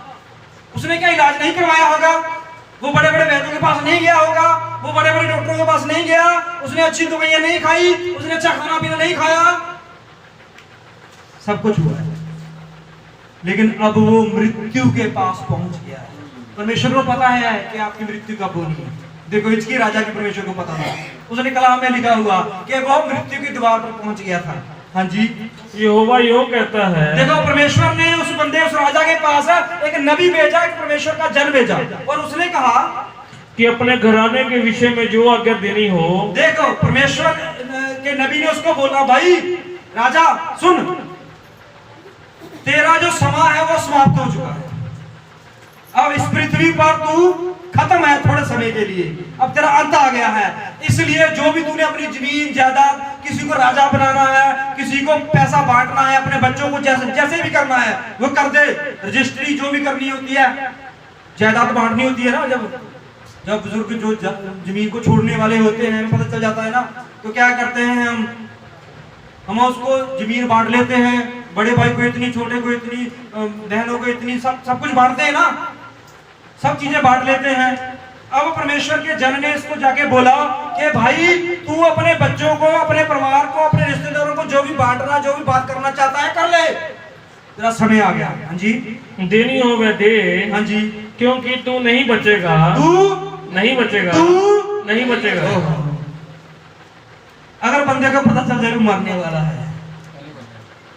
उसने क्या इलाज नहीं करवाया होगा, वो बड़े बड़े वैद्यों के पास नहीं गया होगा, वो बड़े बड़े डॉक्टरों के पास नहीं गया, उसने अच्छी दवाइयां नहीं खाई, उसने अच्छा खाना पीना नहीं खाया, सब कुछ हुआ है, लेकिन अब वो मृत्यु के पास पहुंच गया है। परमेश्वर को पता है कि आपकी मृत्यु कब होनी है। देखो हिजकिय्याह राजा के परमेश्वर को पता था, उसने कलाम में लिखा हुआ कि वो मृत्यु की द्वार पर पहुंच गया था। हाँ जी। यहोवा यो कहता है। देखो परमेश्वर ने उस बंदे, उस राजा के पास एक नबी भेजा, एक परमेश्वर का जन भेजा, और उसने कहा कि अपने घराने के विषय में जो आज्ञा देनी हो। देखो परमेश्वर के नबी ने उसको बोला, भाई राजा सुन, तेरा जो समा है वो समाप्त हो चुका है, अब इस पृथ्वी पर तू खत्म है थोड़े समय के लिए, अब तेरा अंत आ गया है। इसलिए जो भी तूने अपनी जमीन जायदाद, किसी को राजा बनाना है, किसी को पैसा बांटना है, अपने बच्चों को जैसे भी करना है वो कर दे, रजिस्ट्री जो भी करनी होती है, जायदाद बांटनी होती है ना, जब बुजुर्ग जो जमीन को छोड़ने वाले होते हैं, पता चल जाता है ना, तो क्या करते हैं हम उसको जमीन बांट लेते हैं, बड़े भाई को इतनी, छोटे को इतनी, बहनों को इतनी, सब कुछ बांटते हैं ना, सब चीजें बांट लेते हैं। अब परमेश्वर के जन ने इसको जाके बोला कि भाई तू अपने बच्चों को, अपने परिवार को, अपने रिश्तेदारों को जो भी बांटना, जो भी बात करना चाहता है कर ले, तेरा समय आ गया। हाँ जी। देनी हो वह दे। हाँ जी। क्योंकि तू नहीं बचेगा, नहीं बचेगा। अगर बंदे को पता चल जाए मरने वाला है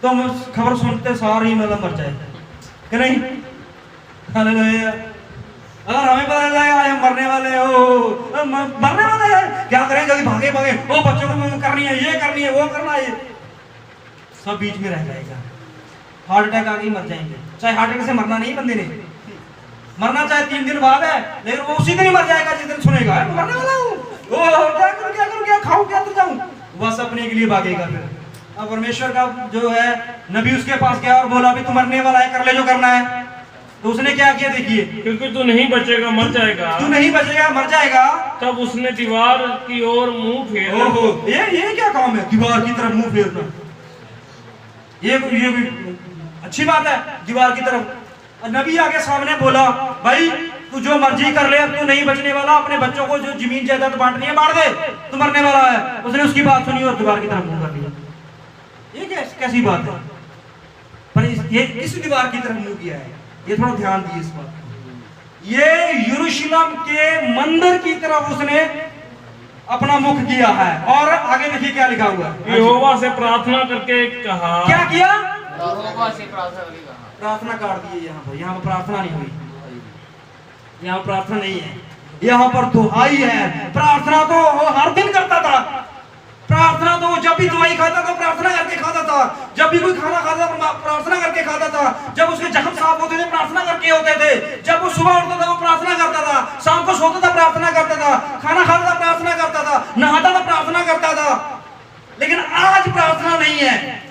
तो खबर सुनते सार ही मतलब मर जाए कि नहीं? हालेलुया। अगर हमें पता चला आज हम मरने वाले हैं, क्या करें? जल्दी भागे वो बच्चों को करनी है, ये करनी है, वो करना है, सब बीच में रह जाएगा। हार्ट अटैक आके मर जाएंगे, चाहे हार्ट अटैक से मरना नहीं, बंदे ने मरना चाहे 3 दिन बाद है, लेकिन वो उसी दिन ही मर जाएगा जिस दिन सुनेगा मरने वाला हूँ, क्या करूँ, क्या खाऊं, क्या तो जाऊं, बस अपने के लिए भागेगा। फिर अब परमेश्वर का जो है नबी उसके पास गया और बोला, अभी तू मरने वाला है, कर ले जो करना है। तो उसने क्या किया देखिए, क्योंकि तू नहीं बचेगा, मर जाएगा, तू नहीं बचेगा, मर जाएगा। तब उसने दीवार की ओर मुंह फेरा। ओहो, ये क्या काम है, दीवार की तरफ मुंह फेरना? ये भी अच्छी बात है, दीवार की तरफ। नबी आगे सामने बोला, भाई तू जो मर्जी कर ले, अब तू नहीं बचने वाला, अपने बच्चों को जो जमीन जायदाद बांटनी है बांट दे, तू मरने वाला है। उसने उसकी बात सुनी और दीवार की तरफ मुंह कर लिया। ये कैसी बात है? पर ये किस दीवार की तरफ मुंह किया है, ये थोड़ा ध्यान दिए इस बात को। ये यरूशलेम के मंदिर की तरफ उसने अपना मुख किया है। और आगे देखिए क्या लिखा हुआ है, यहोवा से प्रार्थना करके कहा। क्या किया? यहोवा से प्रार्थना करके कहा। प्रार्थना काट दी यहाँ पर, यहाँ पर प्रार्थना नहीं हुई, यहाँ प्रार्थना नहीं है, यहाँ पर दुहाई है। प्रार्थना तो वो हर दिन करता था, प्रार्थना तो वो जब भी दवाई खाता था प्रार्थना करके खाता था, जब भी कोई खाना खाता था प्रार्थना करके खाता था, जब उसके जख्म साफ होते थे प्रार्थना करके होते थे, जब वो सुबह उठता था वो प्रार्थना करता था, शाम को सोता था प्रार्थना करता था, खाना खाता था प्रार्थना करता था, नहाता था प्रार्थना करता था। लेकिन आज प्रार्थना नहीं है,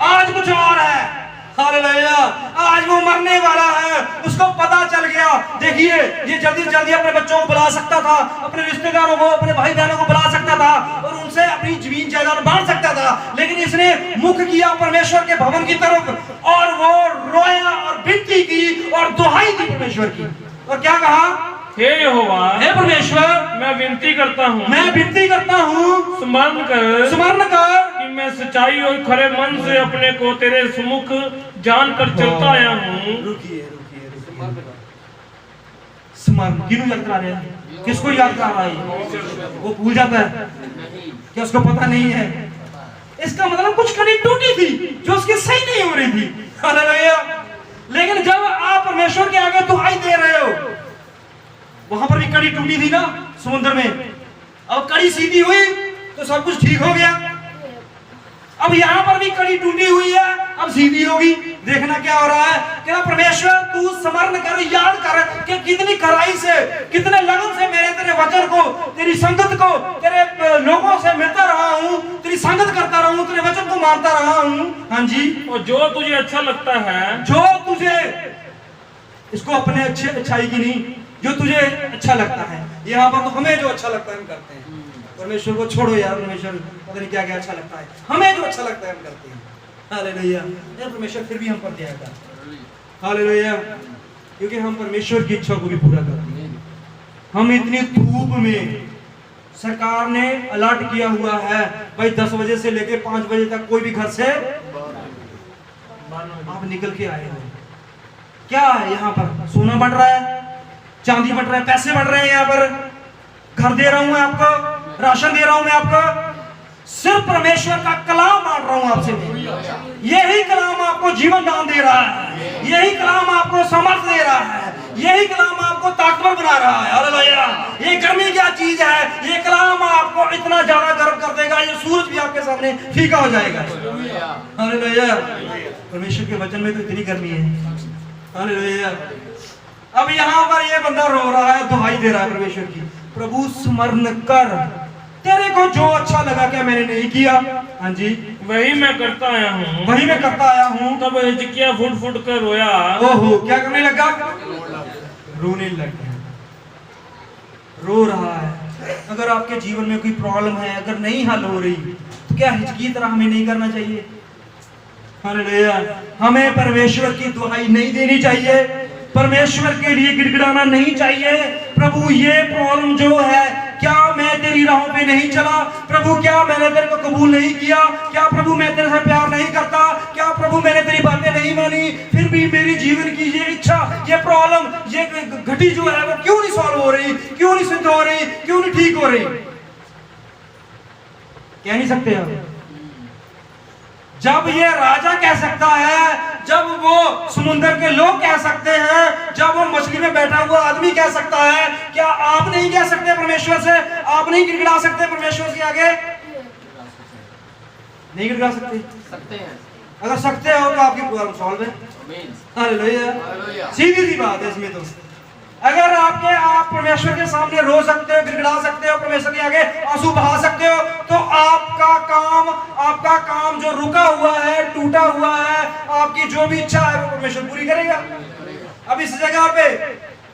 आज कुछ और है। हालेलुया, आज वो मरने वाला है, उसको पता चल गया। देखिए ये जल्दी जल्दी अपने बच्चों को बुला सकता था, अपने रिश्तेदारों को, अपने भाई बहनों को बुला सकता था और उनसे अपनी जमीन जायदाद बांट सकता था, लेकिन इसने मुख किया परमेश्वर के भवन की तरफ और वो रोया और विनती की और दुहाई दी परमेश्वर की। और क्या कहा? हे यहोवा, हे परमेश्वर, मैं विनती करता हूँ, मैं विनती करता हूँ, स्मरण कर कि मैं सच्चाई और खरे मन से अपने को तेरे सुमुख जानकर चलता आया हूँ। रुकिए स्मरण किसको याद करा रहे हैं? किसको याद करा रहा है? वो भूल जाता है क्या? उसको पता नहीं है। इसका मतलब कुछ कड़ी टूटी थी जो उसकी सही नहीं हो रही थी। हालेलुया। लेकिन जब आप परमेश्वर के आगे दुहाई दे रहे हो, वहां पर भी कड़ी टूटी थी ना समुद्र में, अब कड़ी सीधी हुई तो सब कुछ ठीक हो गया। अब यहाँ पर भी कड़ी टूटी हुई है, अब सीधी होगी। देखना क्या हो रहा है, क्या परमेश्वर तू स्मरण कर, याद कर कि कितनी खराई से, कितने लगन से मेरे तेरे वचन को, तेरी संगत को, तेरे लोगों से मिलता रहा हूँ, तेरी संगत करता रहा हूँ, तेरे वचन को मानता रहा हूँ। हाँ जी। और जो तुझे अच्छा लगता है, जो तुझे, इसको अपने अच्छाई की नहीं, जो तुझे अच्छा लगता है। यहाँ पर तो हमें जो अच्छा लगता है हम करते हैं, परमेश्वर को छोड़ो यार, परमेश्वर पता नहीं क्या क्या अच्छा लगता है, हमें जो अच्छा लगता है हम करते हैं। हालेलुया। यार परमेश्वर फिर भी हम पर दया करता है। हालेलुया। क्योंकि हम परमेश्वर की इच्छा को भी पूरा करते हैं। हम इतनी धूप में, सरकार ने अलर्ट किया हुआ है भाई 10 बजे से लेके 5 बजे तक कोई भी घर से आप निकल के आए हो। क्या है यहाँ पर? सोना बढ़ रहा है, चांदी बढ़ रहा है, पैसे बढ़ रहे हैं, यहाँ पर घर दे रहा हूं मैं आपको, राशन दे रहा हूं मैं आपको, सिर्फ परमेश्वर का कलाम बांट रहा हूं आपसे। यही कलाम आपको जीवन दान दे रहा है, यही कलाम आपको समर्थ दे रहा है, यही कलाम आपको ताकतवर बना रहा है। हालेलुया। ये गर्मी क्या चीज है, ये कलाम आपको इतना ज्यादा गर्म कर देगा, ये सूरज भी आपके सामने फीका हो जाएगा। हालेलुया। परमेश्वर के वचन में तो इतनी गर्मी है। हालेलुया। अब यहाँ पर ये बंदा रो रहा है, दुहाई दे रहा है परमेश्वर की, प्रभु स्मरण कर, तेरे को जो अच्छा लगा क्या मैंने नहीं किया। हाँ जी, वही मैं करता आया हूँ, वही मैं करता आया हूँ। तब हिजकिय्याह फुट फुट कर रोया। ओहो, क्या करने लगा? रोने लग गया, रो रहा है। अगर आपके जीवन में कोई प्रॉब्लम है, अगर नहीं हल हो रही, तो क्या हिजकिय्याह तरह हमें नहीं करना चाहिए? हालेलुया। हमें परमेश्वर की दुहाई नहीं देनी चाहिए, परमेश्वर के लिए गिड़गिड़ाना नहीं चाहिए। प्रभु ये प्रॉब्लम जो है, क्या मैं तेरी राहों पे नहीं चला? प्रभु क्या मैंने तेरे को कबूल नहीं किया? क्या प्रभु मैं तेरे से प्यार नहीं करता? क्या प्रभु मैंने तेरी बातें नहीं मानी? फिर भी मेरी जीवन की ये इच्छा, ये प्रॉब्लम, ये घटी जो है वो क्यों नहीं सॉल्व हो रही, क्यों नहीं सिद्ध हो रही, क्यों नहीं ठीक हो रही? कह नहीं सकते आप। जब ये राजा कह सकता है, जब वो समुद्र के लोग कह सकते हैं, जब वो मछली में बैठा हुआ आदमी कह सकता है, क्या आप नहीं कह सकते परमेश्वर से? आप नहीं गिड़गिड़ा सकते परमेश्वर के आगे? नहीं गिड़गिड़ा सकते हैं। अगर सकते हो तो आपकी प्रॉब्लम सॉल्व है। हालेलुया। सीधी सी बात है इसमें। तो अगर आप परमेश्वर के सामने रो सकते हो, गिड़गिड़ा सकते हो, परमेश्वर के आगे आंसू बहा सकते हो, तो आपका काम जो रुका हुआ है, टूटा हुआ है, आपकी जो भी इच्छा है वो परमेश्वर पूरी करेगा। अब इस जगह पे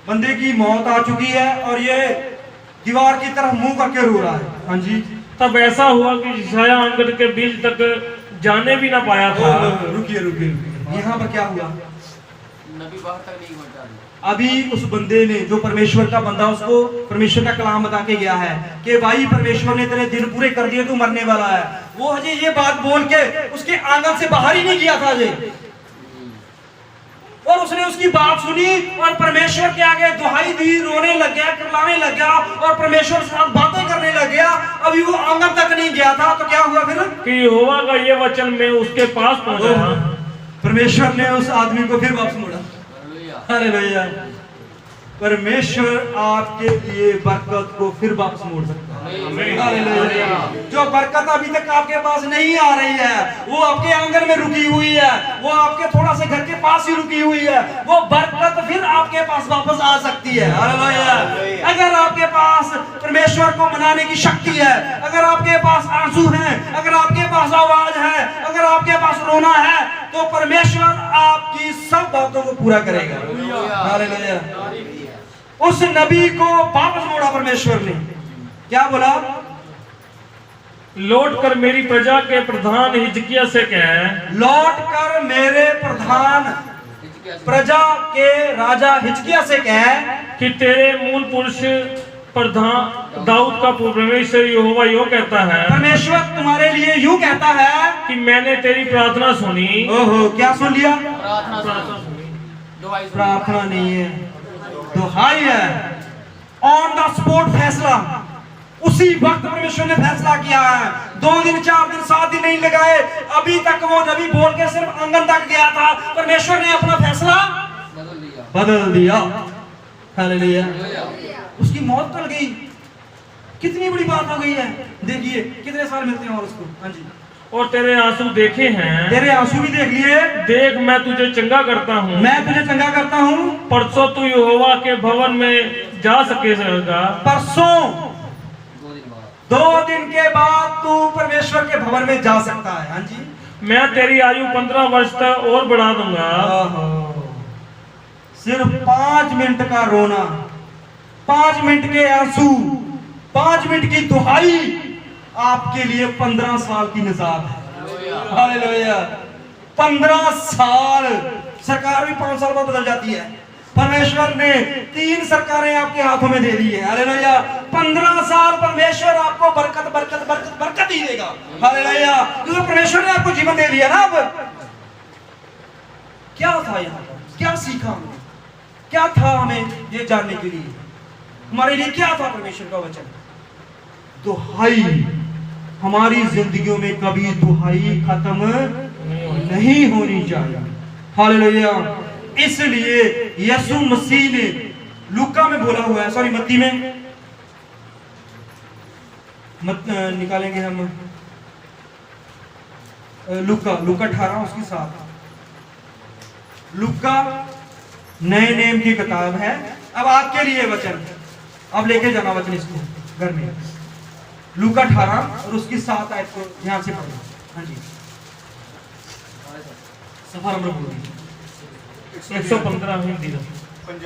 बंदे की मौत आ चुकी है और ये दीवार की तरफ मुंह करके रो रहा है। हाँ जी। तब ऐसा हुआ कि यशायाह आंगन के बीच तक जाने भी ना पाया था। रुकिए। यहाँ पर क्या हुआ? नबी बाहर तक नहीं पहुंचा। अभी उस बंदे ने, जो परमेश्वर का बंदा, उसको परमेश्वर का कलाम बता के गया है कि भाई परमेश्वर ने तेरे दिन पूरे कर दिए, तू मरने वाला है। वो अजय ये बात बोल के उसके आंगन से बाहर ही नहीं गया था अजय। और उसने उसकी बात सुनी और परमेश्वर के आगे दुहाई दी, रोने लग गया, करलाने लग गया और परमेश्वर के साथ बातें करने लग गया। अभी वो आंगन तक नहीं गया था तो क्या हुआ फिर कि यहोवा का ये वचन मैं उसके पास पहुंचा। परमेश्वर ने उस आदमी को फिर वापस मोड़ा। हालेलुया। परमेश्वर आपके लिए बरकत को फिर वापस मोड़ सकता है। हालेलुया। जो बरकत अभी तक आपके पास नहीं आ रही है, वो आपके आंगन में रुकी हुई है, वो आपके थोड़ा से घर के पास ही रुकी हुई है, वो बरकत फिर आपके पास वापस आ सकती है। हालेलुया। अगर आपके पास परमेश्वर को मनाने की शक्ति है, अगर आपके पास आंसू है, अगर आपके पास आवाज है, अगर आपके पास रोना है, तो परमेश्वर आपकी सब बातों को पूरा करेगा। हालेलुया। उस नबी को वापस मोड़ा परमेश्वर ने, क्या बोला? लौट कर मेरी प्रजा के प्रधान हिजकिय्याह से कह, लौट कर मेरे प्रधान प्रजा के राजा हिजकिय्याह से कह कि तेरे मूल पुरुष प्रधान दाऊद का परमेश्वर यहोवा यो कहता है, परमेश्वर तुम्हारे लिए यूं कहता है कि मैंने तेरी प्रार्थना सुनी। ओहो, क्या सुन लिया? प्रार्थना सुनी। दुहाई सुनी। प्रार्थना नहीं है, दुहाई है। ऑन द स्पॉट फैसला, उसी वक्त परमेश्वर ने फैसला किया है। 2 दिन 4 दिन 7 दिन नहीं लगाए, अभी तक वो नबी बोल के सिर्फ आंगन तक गया था, परमेश्वर ने अपना फैसला बदल दिया। हालेलुया। उसकी मौत टल गई। कितनी बड़ी बात हो गई है। देखिए कितने साल मिलते हैं और उसको। हाँ जी। और तेरे आंसू देखे हैं, तेरे आंसू भी देख लिए। देख मैं तुझे चंगा करता हूँ, मैं तुझे चंगा करता हूँ। परसों तू यहोवा के भवन में जा सकेगा। परसों 2 दिन बाद। 2 दिन के बाद तू परमेश्वर के भवन में जा सकता है। हाँ जी। मैं तेरी आयु 15 वर्ष तक और बढ़ा दूंगा। सिर्फ 5 मिनट का रोना, 5 मिनट के आंसू, 5 मिनट की दुहाई आपके लिए 15 साल की निजात है। हालेलुया। 15 साल। सरकार भी 5 साल बाद बदल जाती है। परमेश्वर ने 3 सरकारें आपके हाथों में दे दी है। हालेलुया। 15 साल परमेश्वर आपको बरकत बरकत बरकत बरकत ही देगा। हालेलुया। क्योंकि परमेश्वर ने आपको जीवन दे दिया ना। अब क्या था यहाँ पर, क्या सीखा हमने, क्या था हमें ये जानने के लिए, हमारे लिए क्या था परमेश्वर का वचन? दुहाई। हमारी जिंदगियों में कभी दुहाई खत्म नहीं होनी चाहिए। हालेलुया। इसलिए यीशु मसीह ने लूका में बोला हुआ है, सॉरी मत्ती में निकालेंगे हम लूका 18 उसकी 7। लूका नए नेम की किताब है। अब आपके लिए वचन, अब लेके जाना वचन इसको घर में। लूका 18 और उसकी 7 आयत को ध्यान से पढ़ो। हाँ जी। सफा नंबर बोलिए। 115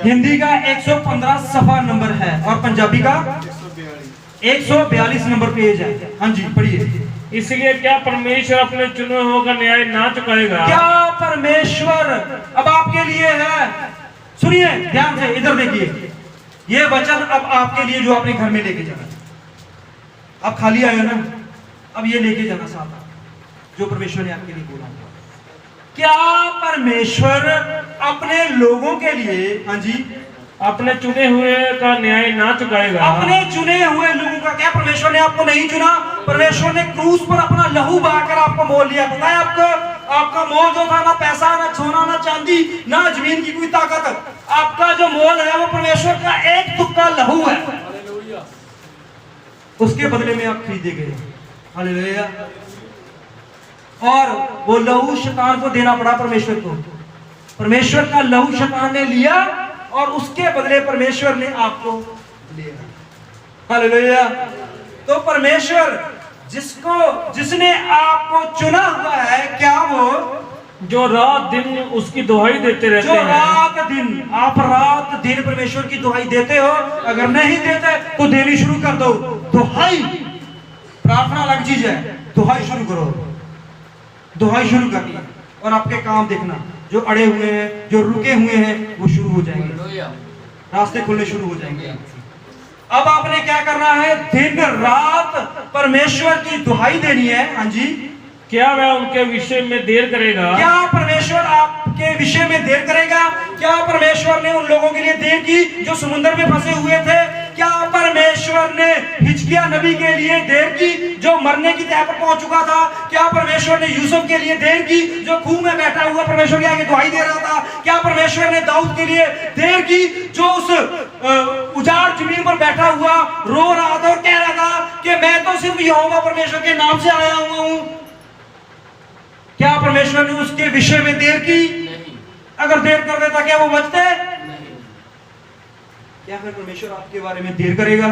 हिंदी का 115 सफा नंबर है और पंजाबी का 142 नंबर पेज है। हाँ जी पढ़िए। इसलिए क्या परमेश्वर अपने चुने हुओं का न्याय ना चुकाएगा? क्या परमेश्वर अब आपके लिए है? सुनिए ध्यान से, इधर देखिए। ये वचन अब आपके लिए जो आपने घर में लेके जाना। आप खाली आए हो ना, अब ये लेके जाना साथ जो परमेश्वर ने आपके लिए बोला। क्या परमेश्वर अपने लोगों के लिए, हाँ जी, अपने चुने हुए का न्याय ना चुकाएगा? अपने चुने हुए लोगों का क्या परमेश्वर ने आपको नहीं चुना? परमेश्वर ने क्रूस पर अपना लहू बहाकर आपको मोल लिया। पता है आपको, आपका मोल जो था, ना पैसा, ना सोना, ना चांदी, ना जमीन की कोई ताकत, आपका जो मोल है वो परमेश्वर का एक तुक्का लहू है। उसके बदले में आप खरीदे गए। हालेलुया। और वो लहू शैतान को देना पड़ा परमेश्वर को। परमेश्वर का लहू शैतान ने लिया और उसके बदले परमेश्वर ने आपको लिया। हालेलुया। तो परमेश्वर जिसने आपको चुना हुआ है, क्या वो जो रात दिन उसकी दुहाई देते रहते जो हैं। रात दिन, आप रात दिन परमेश्वर की दुहाई देते हो? अगर नहीं देते तो देनी शुरू कर दो। दुहाई, प्रार्थना अलग चीज है, दुहाई शुरू करो। दुहाई शुरू करनी है और आपके काम देखना, जो अड़े हुए हैं, जो रुके हुए हैं, वो शुरू हो जाएंगे, रास्ते खुलने शुरू हो जाएंगे। अब आपने क्या करना है? दिन रात परमेश्वर की दुहाई देनी है। हाँ जी। क्या वह उनके विषय में देर करेगा? क्या परमेश्वर आपके विषय में देर करेगा? लिए की जो समुद्र में फंसे हुए थे? क्या परमेश्वर ने हिजकिया नबी के लिए देर की जो मरने की तह पर पहुंच चुका था? क्या परमेश्वर ने यूसुफ के लिए देर की जो कुएं में बैठा हुआ परमेश्वर के आगे दुहाई दे रहा था? क्या परमेश्वर ने दाऊद के लिए देर की जो उस उजाड़ जमीन पर बैठा हुआ रो रहा था और कह रहा था कि मैं तो सिर्फ यहोवा परमेश्वर के नाम से आया हुआ हूं? क्या परमेश्वर ने उसके विषय में देर की? अगर देर कर देता क्या वो बचते? क्या फिर परमेश्वर आपके बारे में देर करेगा?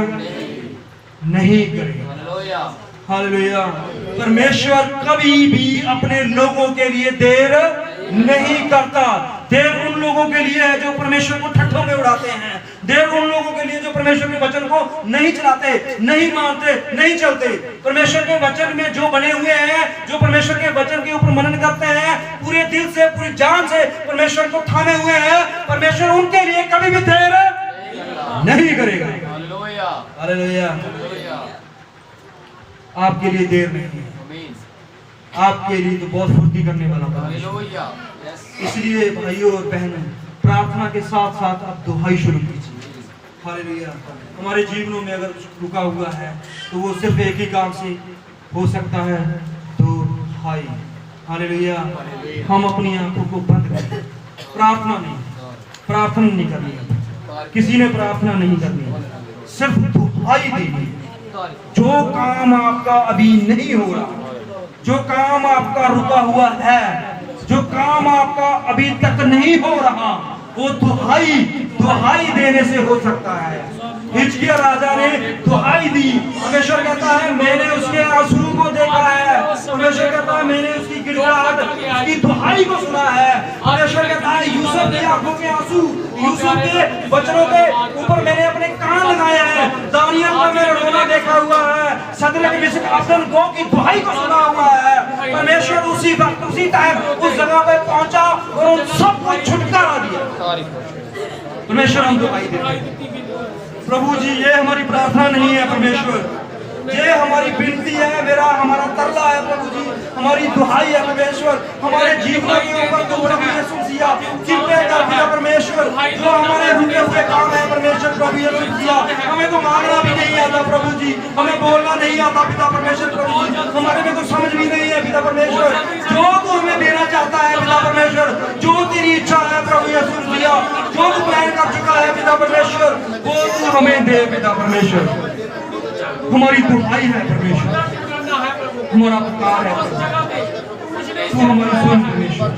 नहीं करेगा। हालेलुया। परमेश्वर कभी भी अपने लोगों के लिए देर नहीं करता। देर उन लोगों के लिए है जो परमेश्वर को ठट्ठों में उड़ाते हैं। देर उन लोगों के लिए जो परमेश्वर के वचन को नहीं चलाते, नहीं मानते, नहीं चलते। परमेश्वर के वचन में जो बने हुए हैं, जो परमेश्वर के वचन के ऊपर मनन करते हैं, पूरे दिल से, पूरी जान से परमेश्वर को थामे हुए हैं, परमेश्वर उनके लिए कभी भी देर नहीं करेगा। हालेलुया। आपके लिए देर नहीं है, आपके लिए तो बहुत फुर्ती करने वाला है। इसलिए भाइयों और बहनों, प्रार्थना के साथ साथ आप दुहाई शुरू कीजिए। हालेलुया। हमारे जीवनों में अगर कुछ रुका हुआ है तो वो सिर्फ एक ही काम से हो सकता है, दुहाई। हालेलुया। हम अपनी आंखों को बंद करें, प्रार्थना नहीं करनी है, किसी ने प्रार्थना नहीं करनी है, सिर्फ दुहाई देनी। जो काम आपका अभी नहीं हो रहा, जो काम आपका रुका हुआ है, जो काम आपका अभी तक नहीं हो रहा, वो दुहाई देने से हो सकता है। हिजकिया राजा ने दुहाई दी। परमेश्वर कहता है मैंने उसके आंसू को देखा है। परमेश्वर कहता है मैंने उसकी गिड़गिड़ाहट, उसकी दुहाई को सुना है। परमेश्वर कहता है यूसुफ की आंखों के आंसू, यूसुफ के बचनों के ऊपर मैंने अपने कान लगाए हैं। दानियल का मैंने रोना देखा हुआ है। सदरक मिशक अबेदनगो की दुहाई को सुना हुआ है। परमेश्वर उसी वक्त, उसी टाइम उस जगह पे पहुंचा और उन सबको छुटकारा दिया। परमेश्वर हम दुहाई देते। प्रभु जी, ये हमारी प्रार्थना नहीं है परमेश्वर, ये हमारी विनती है, हमारा तरला है प्रभु जी, हमारी दुहाई है परमेश्वर। हमारे जीवन के ऊपर तो प्रभु यीशु मसीह कृपा कर दिया परमेश्वर। जो हमारे रुके हुए काम है परमेश्वर, प्रभु यीशु मसीह हमें तो मांगना भी नहीं आता प्रभु जी, हमें बोलना नहीं आता पिता परमेश्वर। प्रभु जी, हमारे में तो समझ भी नहीं है पिता परमेश्वर। जो तू हमें देना चाहता है पिता परमेश्वर, जो तेरी इच्छा है प्रभु यीशु मसीह, जो तू प्लान कर चुका है पिता परमेश्वर, वो तू हमें दे पिता परमेश्वर। हमारी दुहाई है परमेश्वर, हमारा पुकार है, तू हमारी सुन परमेश्वर।